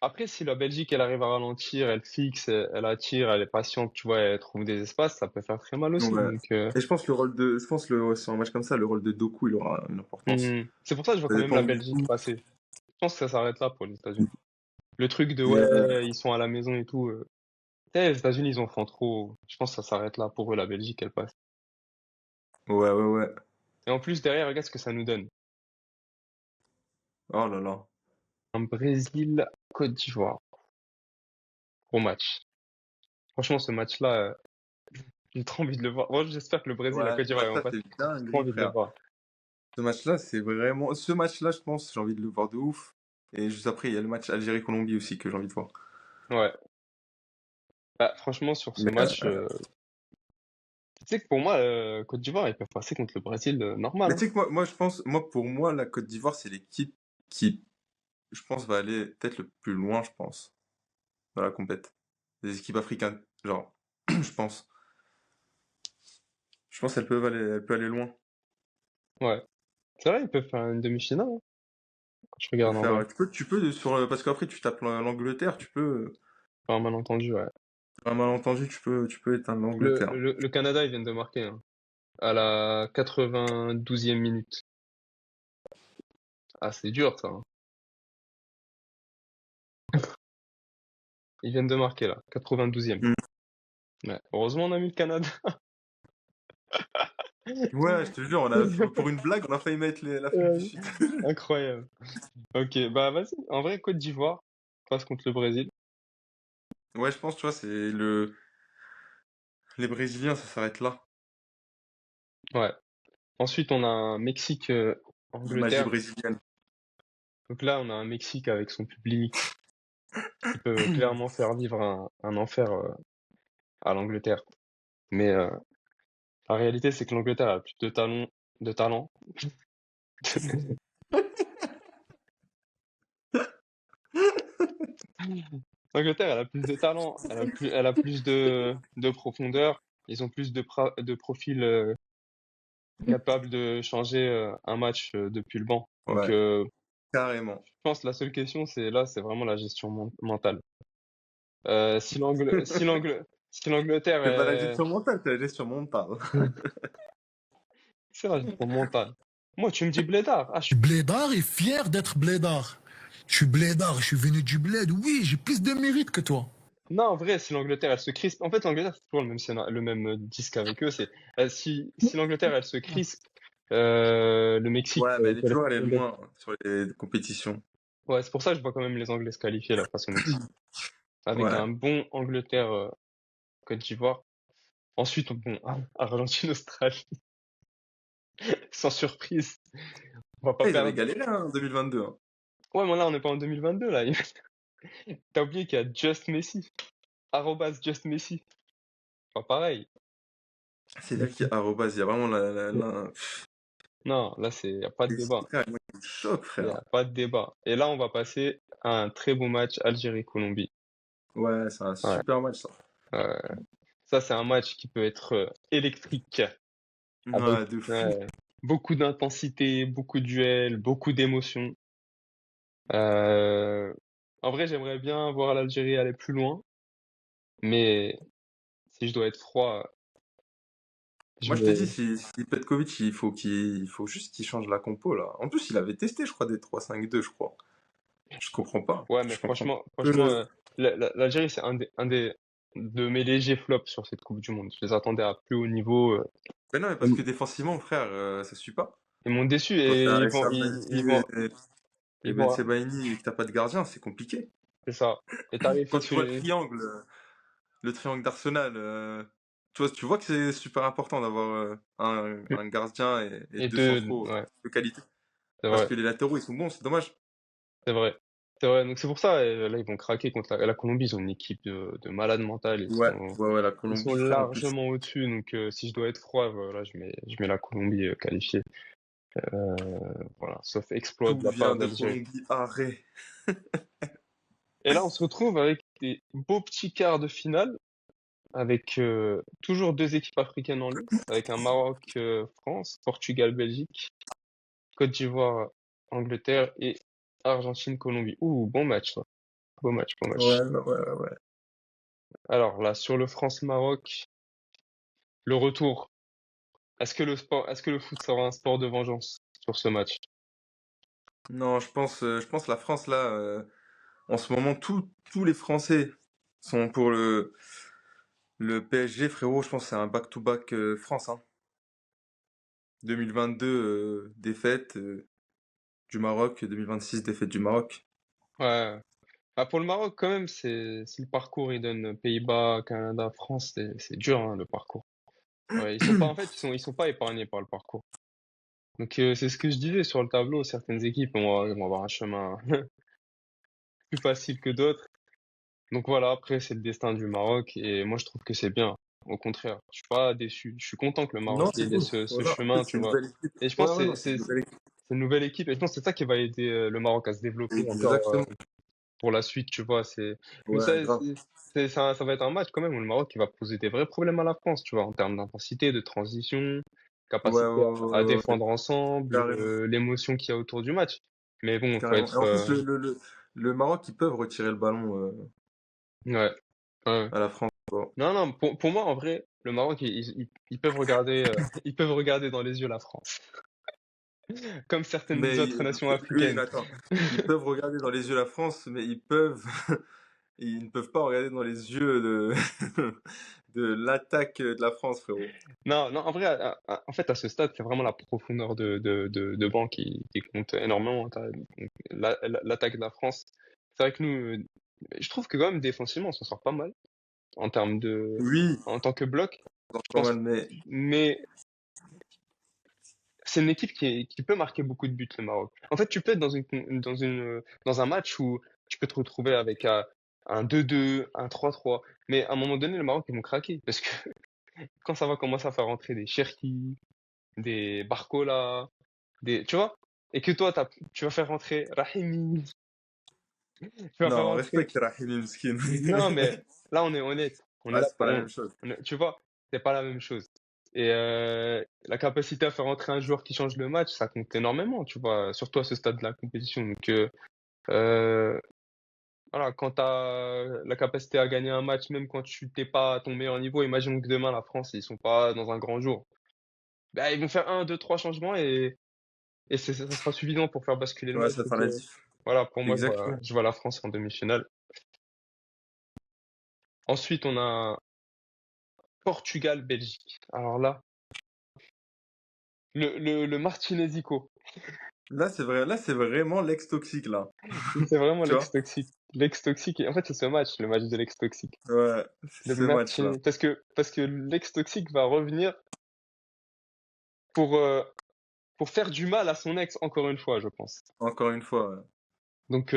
Après, si la Belgique elle arrive à ralentir, elle fixe, elle attire, elle est patiente, tu vois, elle trouve des espaces, ça peut faire très mal aussi. Ouais. Donc Et je pense sur un match comme ça, le rôle de Doku, il aura une importance. c'est pour ça que je vois Ça quand même dépend la de Belgique Doku. passer. Je pense que ça s'arrête là pour les États-Unis. Le truc de Et, ouais, ils sont à la maison et tout. Tu sais, les États-Unis, ils en font trop. Je pense que ça s'arrête là pour eux, la Belgique, elle passe. ouais. Et en plus, derrière, regarde ce que ça nous donne. Oh là là. un Brésil-Côte d'Ivoire. Gros match. Franchement, ce match-là, j'ai trop envie de le voir. Moi, j'espère que le Brésil et la Ouais, Côte ce d'Ivoire ils vont match-là, passer. c'est J'ai trop dinguerie, envie de le frère. voir. Ce match-là, c'est vraiment. Ce match-là, je pense, j'ai envie de le voir de ouf. Et juste après, il y a le match Algérie-Colombie aussi que j'ai envie de voir. Ouais. Bah, franchement, sur ce Mais match, tu sais que pour moi, Côte d'Ivoire, ils peuvent passer contre le Brésil normal. mais Hein. tu sais que moi, je pense, pour moi, la Côte d'Ivoire, c'est l'équipe qui, je pense, va aller peut-être le plus loin, je pense, dans la compète. Les équipes africaines, genre, je pense. Je pense elle peut aller loin. Ouais. C'est vrai, ils peuvent faire une demi-finale, hein, quand je regarde en vrai. Parce qu'après, tu tapes l'Angleterre, Pas un malentendu, ouais. un malentendu, tu peux éteindre l'Angleterre. Le Canada, ils viennent de marquer, hein, à la 92e minute. Ah, c'est dur, ça. Hein. Ils viennent de marquer, là. 92e. Mm. Ouais. Heureusement, on a mis le Canada. Ouais, je te jure, pour une blague, on a failli mettre l'Afrique du Ouais. Sud. Incroyable. Ok, bah vas-y. En vrai, Côte d'Ivoire passe contre le Brésil. Ouais, je pense, tu vois, les Brésiliens, ça s'arrête là. Ouais. Ensuite, on a un La magie Mexique-Angleterre. brésilienne. Donc là, on a un Mexique avec son public qui peut clairement faire vivre un enfer à l'Angleterre. Mais la réalité, c'est que l'Angleterre a plus de talent. L'Angleterre, elle a plus de talent, elle a plus de profondeur. Ils ont plus de profils capables de changer un match depuis le banc. Donc, Ouais, carrément. je pense que la seule question, c'est vraiment la gestion mentale. Si l'Angleterre C'est pas la est, gestion mentale, c'est la gestion mentale. c'est la gestion mentale. Moi, tu me dis blédard. Ah, Je suis blédard et fier d'être blédard. Je suis blédard, je suis venu du bled. Oui, j'ai plus de mérite que toi. non, en vrai, si l'Angleterre, elle se crispe. En fait, l'Angleterre, c'est toujours le même disque avec eux. C'est si l'Angleterre, elle se crispe, le Mexique Ouais, mais elle est peut laisser toujours allée tomber. loin sur les compétitions. Ouais, c'est pour ça que je vois quand même les Anglais se qualifier là face au Mexique. Avec Ouais. un bon Angleterre Côte d'Ivoire. Ensuite, bon, Argentine, Australie, sans surprise. On va pas Ils avaient perdre. galéré hein, en 2022. Hein. Ouais, mais là, on n'est pas en 2022 là. T'as oublié qu'il y a Just Messi. Arrobas Just Messi. Pas pareil. C'est-à-dire qu'il y a arrobase, il y a vraiment Non, là, y a pas de débat. frère, moi, il me choque, Il n'y frère. a pas de débat. Et là, on va passer à un très beau match Algérie-Colombie. Ouais, c'est un Ouais. super match, ça. Ça, c'est un match qui peut être électrique, avec Ouais, de fou. beaucoup d'intensité, beaucoup de duels, beaucoup d'émotions. Euh, En vrai, j'aimerais bien voir l'Algérie aller plus loin, mais si je dois être froid, je Moi, je te dis, vais... si Petkovic, il faut juste qu'il change la compo, là. En plus, il avait testé, je crois, des 3-5-2, je crois. Je comprends pas. Ouais, mais Je comprends pas. franchement, l'Algérie, c'est un des de mes légers flops sur cette Coupe du Monde. Je les attendais à plus haut niveau. Mais non, mais parce que défensivement, frère, ça suit pas. Ils m'ont déçu Quand et t'as Essa Baini et ils Ben vont, Sebaini et que t'as pas de gardien, c'est compliqué. c'est ça. Et t'arrives Quand face tu vois le triangle d'Arsenal, tu vois que c'est super important d'avoir un gardien et et deux deux, centraux ouais, de qualité. c'est Parce vrai, que les latéraux, ils sont bons, c'est dommage. c'est vrai. C'est vrai. Donc c'est pour ça, là, ils vont craquer contre la Colombie. Ils ont une équipe de malades mentales. Ouais, la Ils Colombie, sont frère, en plus. largement au-dessus. Donc si je dois être froid, voilà, je mets la Colombie qualifiée. Voilà, sauf exploit Tout de la part vient de d'Algérie. Colombie, arrêt. Et là, on se retrouve avec des beaux petits quarts de finale, avec toujours deux équipes africaines en lice, avec un Maroc-France, Portugal-Belgique, Côte d'Ivoire, Angleterre et Argentine-Colombie. Ouh, bon match, ça. Beau match, beau match. Ouais. Alors là, sur le France-Maroc, le retour. Est-ce que le foot sera un sport de vengeance sur ce match? Non, je pense la France, là, en ce moment, tous les Français sont pour le PSG, frérot. Je pense que c'est un back-to-back France, hein. 2022, défaite du Maroc. 2026, défaite du Maroc. Ouais. Bah, pour le Maroc, quand même, si le parcours, il donne Pays-Bas, Canada, France, c'est dur, hein, le parcours. Ouais, en fait, ils sont pas épargnés par le parcours. Donc, c'est ce que je disais sur le tableau, certaines équipes vont avoir un chemin plus facile que d'autres. Donc voilà, après, c'est le destin du Maroc et moi, je trouve que c'est bien. Au contraire, je suis pas déçu. Je suis content que le Maroc Non, c'est il ait cool. ce Voilà. En plus, chemin, tu c'est une vois. nouvelle équipe. Et je Ouais, pense ouais, que non, c'est une nouvelle équipe. c'est une nouvelle équipe et je pense que c'est ça qui va aider le Maroc à se développer encore Exactement. pour la suite, tu vois. Mais Ouais, grave. ça va être un match quand même où le Maroc il va poser des vrais problèmes à la France, tu vois, en termes d'intensité, de transition, Ouais, capacité ouais, à ouais, ouais, défendre ensemble, carrément. l'émotion qu'il y a autour du match. Mais bon, faut Carrément. Et être, en plus, le Maroc, ils peuvent retirer le ballon ouais, ouais. à la France. Bon. Non, non, pour moi, en vrai, le Maroc, ils peuvent regarder, ils peuvent regarder dans les yeux la France, comme certaines Mais autres nations oui, mais africaines. attends. Ils peuvent regarder dans les yeux la France, mais ils peuvent. Ils ne peuvent pas regarder dans les yeux de l'attaque de la France, frérot. Non, non, en vrai, en fait, à ce stade, c'est vraiment la profondeur de banc qui compte énormément. L'attaque de la France, c'est vrai que nous, je trouve que quand même défensivement, on s'en sort pas mal en termes Oui, en tant que bloc. Je pas pense, mal, mais mais c'est une équipe qui peut marquer beaucoup de buts, le Maroc. En fait, tu peux être dans un match où tu peux te retrouver avec un 2-2, un 3-3. Mais à un moment donné, le Maroc, ils vont craquer. Parce que quand ça va commencer à faire rentrer des Cherki, des Barcola, tu vois? Et que toi, tu vas faire rentrer Rahimi, tu vas faire non, rentrer. respecte Rahimi Mskin. Non, mais là, on est honnête. On est Ouais, là c'est pas la même chose. tu vois, c'est pas la même chose. Et la capacité à faire entrer un joueur qui change le match, ça compte énormément, tu vois, surtout à ce stade de la compétition. Donc euh, voilà, quand tu as la capacité à gagner un match, même quand tu t'es pas à ton meilleur niveau, imaginons que demain la France, ils sont pas dans un grand jour. Ben, ils vont faire un, deux, trois changements et ça sera suffisant pour faire basculer le Ouais, match. ça Donc, fait la diff. voilà, pour moi, Exactement. je vois la France en demi-finale. Ensuite, on a Portugal-Belgique. Alors là, le Martinesico. Là, c'est vrai, là, c'est vraiment l'ex-toxique, là. C'est vraiment Tu vois? l'ex-toxique. L'ex-toxique, en fait, c'est ce match, le match de l'ex-toxique. Ouais, Le c'est ce match-là. Martin, parce que l'ex-toxique va revenir pour, euh, pour faire du mal à son ex, encore une fois, je pense. Encore une fois, ouais. Donc,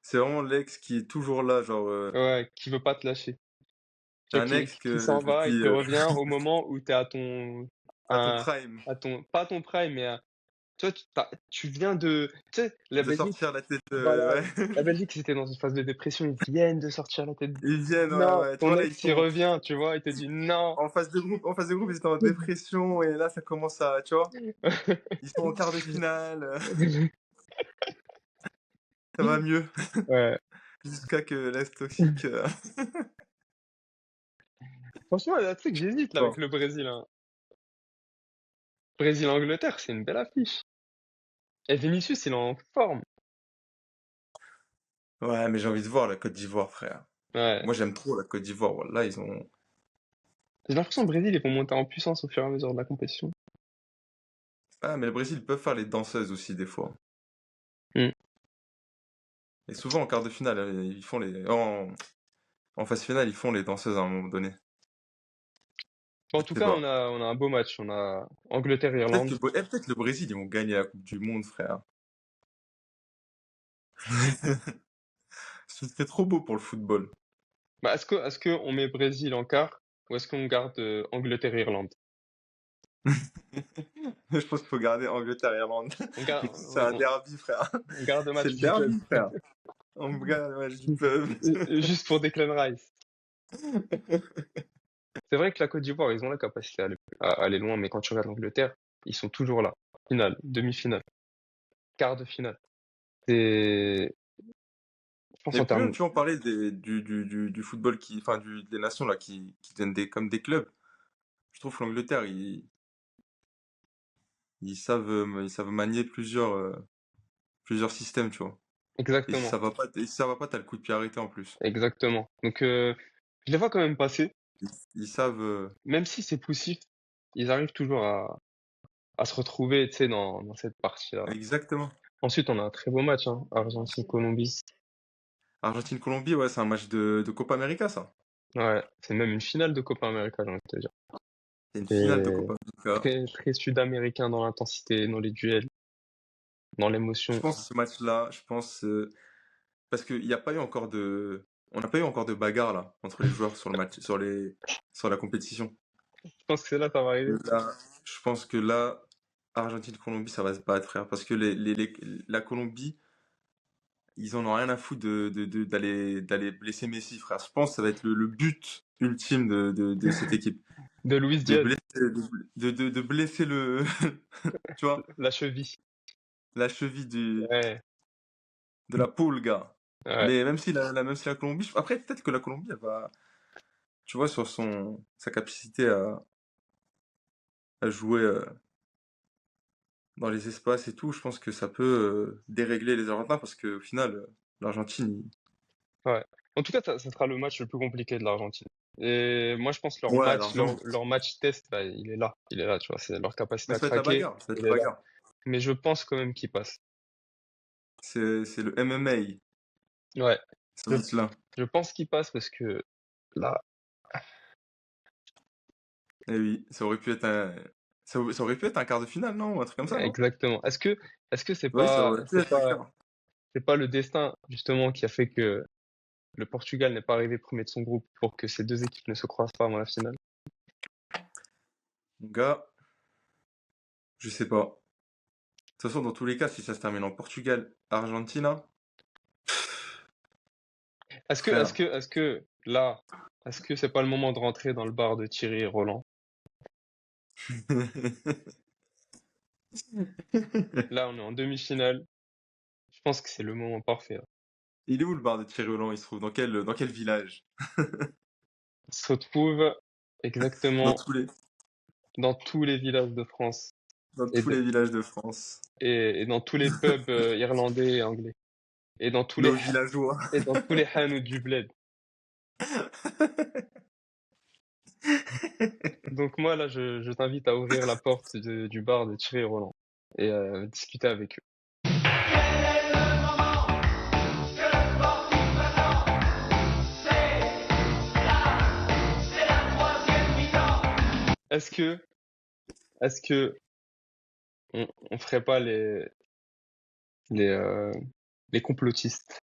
C'est vraiment l'ex qui est toujours là, genre, ouais, qui veut pas te lâcher. Tu vois, un ex qui que s'en va et depuis, qui revient au moment où t'es à ton à, prime, pas à ton prime, mais toi, tu viens tu sais, la de Belgique, sortir la tête, voilà, ouais. la Belgique, c'était dans une phase de dépression, ils viennent de sortir la tête. Ils viennent, ouais, Non, ouais. Tu ton vois, là, ex, il revient, tu vois, il te dit non. en phase de groupe, ils étaient en dépression, et là, ça commence à, tu vois, ils sont en quart de finale, ça va mieux, Ouais. jusqu'à que l'ex toxique, Franchement, là, tu sais que j'hésite là avec bon. le Brésil, hein. Brésil-Angleterre, c'est une belle affiche. Et Vinicius, il est en forme. Ouais, mais j'ai envie de voir la Côte d'Ivoire, frère. Ouais. Moi, j'aime trop la Côte d'Ivoire, là, ils ont, J'ai l'impression que le Brésil, ils vont monter en puissance au fur et à mesure de la compétition. ah, mais le Brésil, ils peuvent faire les danseuses aussi, des fois. Hmm. Et souvent, en quart de finale, ils font en phase finale, ils font les danseuses à un moment donné. Bon, en Je tout sais cas, pas. on a un beau match. On a Angleterre-Irlande. Peut-être le Brésil, ils vont gagner la Coupe du Monde, frère. Ce serait trop beau pour le football. Bah, est-ce que on met Brésil en quart ou est-ce qu'on garde Angleterre-Irlande? Je pense qu'il faut garder Angleterre-Irlande. On garde, C'est un derby, frère. on garde le C'est match le du peuple. derby, frère. On garde le match du peuple. Juste pour Declan Rice. C'est vrai que la Côte d'Ivoire, ils ont la capacité à aller loin, mais quand tu regardes l'Angleterre, ils sont toujours là. Finale, demi-finale, quart de finale. C'est, je pense Et en puis même, termes, tu vois, on parlait du football enfin, des nations là qui deviennent comme des clubs. Je trouve que l'Angleterre, ils savent manier plusieurs systèmes, tu vois. Et si exactement, ça va pas, t'as le coup de pied arrêté en plus. exactement. Donc, je les vois quand même passer, Ils savent, même si c'est poussif, ils arrivent toujours à se retrouver, tu sais, dans cette partie-là. exactement. Ensuite, on a un très beau match, hein, Argentine-Colombie. Argentine-Colombie, ouais, c'est un match de Copa América, ça. Ouais, c'est même une finale de Copa América, j'ai envie de te dire. C'est une finale de C'est Copa América. très, très sud-américain dans l'intensité, dans les duels, dans Je l'émotion. pense ce match-là, je pense parce qu'il n'y a pas eu encore de, on n'a pas eu encore de bagarre là entre les joueurs sur le match, sur la compétition. Je pense que c'est là que ça va arriver. Là, je pense que là, Argentine-Colombie, ça va se battre, frère, parce que la Colombie, ils en ont rien à foutre d'aller blesser Messi, frère. Je pense que ça va être le but ultime de cette équipe, De Luis de Diaz, blesser, de blesser tu vois, la cheville. la cheville Ouais, de la poule, gars. ouais. Mais même si la Colombie, après peut-être que la Colombie, elle va, tu vois, sur sa capacité à jouer dans les espaces et tout, je pense que ça peut dérégler les Argentins parce qu'au final, l'Argentine, Ouais. En tout cas, ça sera le match le plus compliqué de l'Argentine. Et moi, je pense que ouais, largement. leur match test, là, il est là. Il est là, tu vois. C'est leur capacité Mais à ça va être la craquer. bagarre, ça va être Il la est là. bagarre. Mais je pense quand même qu'il passe. C'est le MMA, Ouais. ce Je, match-là. je pense qu'il passe parce que là, Et oui, ça aurait pu être un quart de finale, non? Ou un truc comme ça, non? exactement. Est-ce que Oui, ça aurait pu être un quart. c'est pas le destin, justement, qui a fait que le Portugal n'est pas arrivé premier de son groupe pour que ces deux équipes ne se croisent pas avant la finale? Mon gars, je sais pas. De toute façon, dans tous les cas, si ça se termine en Portugal, Argentina, frère. Est-ce que là, est-ce que c'est pas le moment de rentrer dans le bar de Thierry et Roland? Là, on est en demi-finale. Je pense que c'est le moment parfait, là. Il est où le bar de Thierry Holland? Il se trouve dans quel village? On se retrouve Dans exactement tous les, dans tous les villages de France dans et, tous les villages de France. et dans tous les pubs irlandais et anglais. Et dans tous les, Nos villageois. et dans tous les hanous du bled. Donc moi, là, je t'invite à ouvrir la porte du bar de Thierry et Roland et discuter avec eux. Est-ce que, est-ce que on ferait pas les, euh, les complotistes?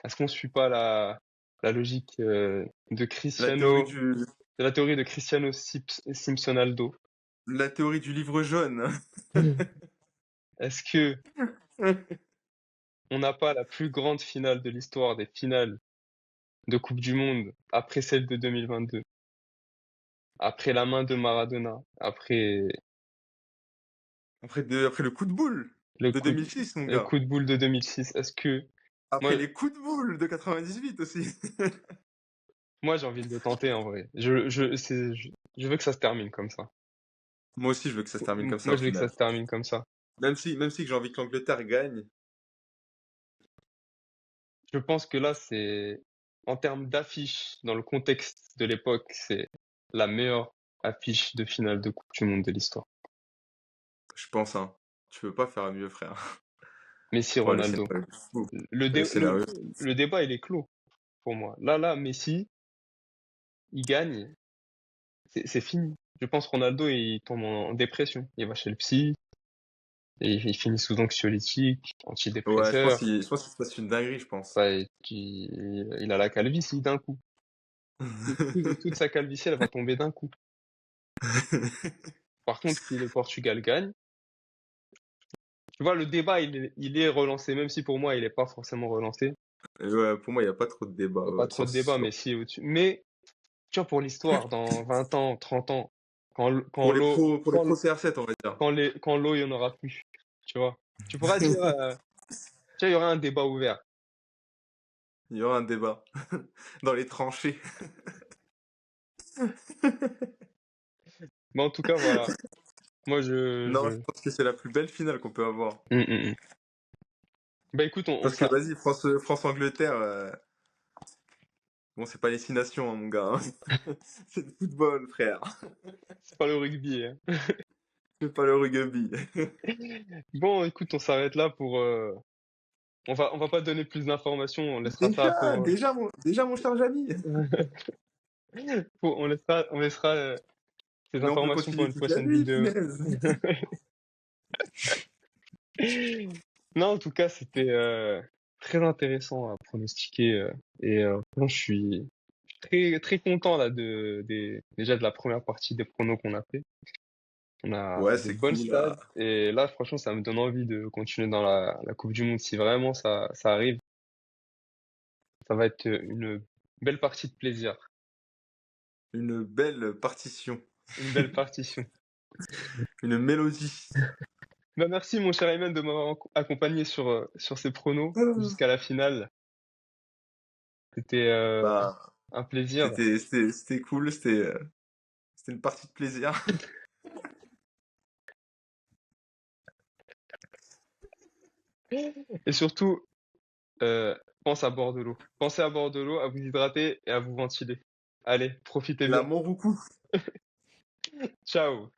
Est-ce qu'on suit pas la logique La théorie de la théorie de Cristiano Simpsonaldo? la théorie du livre jaune. Est-ce que on n'a pas la plus grande finale de l'histoire des finales de Coupe du Monde après celle de 2022, après la main de Maradona, après Après le coup de boule le de coup 2006, mon le gars. coup de boule de 2006? Est-ce que Après moi, les coups de boule de 98 aussi. moi j'ai envie de le tenter en vrai. Je veux que ça se termine comme ça. Moi aussi, je veux que ça se termine comme ça Moi au je veux que ça final. se termine comme ça. Même si j'ai envie que l'Angleterre gagne. Je pense que là, c'est, en termes d'affiche, dans le contexte de l'époque, c'est la meilleure affiche de finale de Coupe du Monde de l'histoire. Je pense, hein. Tu peux pas faire mieux, frère. Messi, Oh, le Ronaldo. scénario est fou. Le, Le dé- scénario. le débat, il est clos pour moi. Là, Messi, il gagne, c'est fini. Je pense Ronaldo, il tombe en dépression. Il va chez le psy, et il finit sous anxiolytique, Ouais, antidépresseur. je pense qu'il se passe une dinguerie, je pense. Bah, il a la calvitie d'un coup. Toute sa calvitie, elle va tomber d'un coup. Par contre, si le Portugal gagne, tu vois, le débat, il est relancé, même si pour moi, il n'est pas forcément relancé. Et ouais, pour moi, il n'y a pas trop de débat Il n'y a pas trop de débat, mais si au-dessus. Mais, tu vois, pour l'histoire, dans 20 ans, 30 ans, pour les pros CR7, on va dire. quand l'eau, il n'y en aura plus, tu vois. Tu pourras dire, tu vois, il y aura un débat ouvert. Il y aura un débat dans les tranchées. Mais en tout cas, voilà. Moi, Non, je pense que c'est la plus belle finale qu'on peut avoir. Hum, hum, hum. Bah écoute, Parce que vas-y, France-Angleterre, bon, c'est pas les 6 nations, hein, mon gars, hein. C'est le football, frère. c'est pas le rugby, hein. fais pas le rugby. Bon, écoute, on s'arrête là pour. On va pas donner plus d'informations. On laissera ça Déjà, mon cher Jamy. on laissera ces Mais on peut informations pour continuer une toute la prochaine nuit, vidéo. punaise. Non, en tout cas, c'était très intéressant à pronostiquer franchement, je suis très très content là déjà de la première partie des pronos qu'on a fait. On a Ouais, des c'est bonnes cool, là. stats et là, franchement, ça me donne envie de continuer dans la Coupe du Monde si vraiment ça arrive. Ça va être une belle partie de plaisir, Une belle partition. une belle partition. Une mélodie. Bah, merci mon cher Ayman de m'avoir accompagné sur ces pronos Ah. jusqu'à la finale. C'était Bah, un plaisir. c'était cool, c'était une partie de plaisir. Et surtout, pense à boire de l'eau. Pensez à boire de l'eau, à vous hydrater et à vous ventiler. Allez, profitez La bien. Montroucou. Ciao.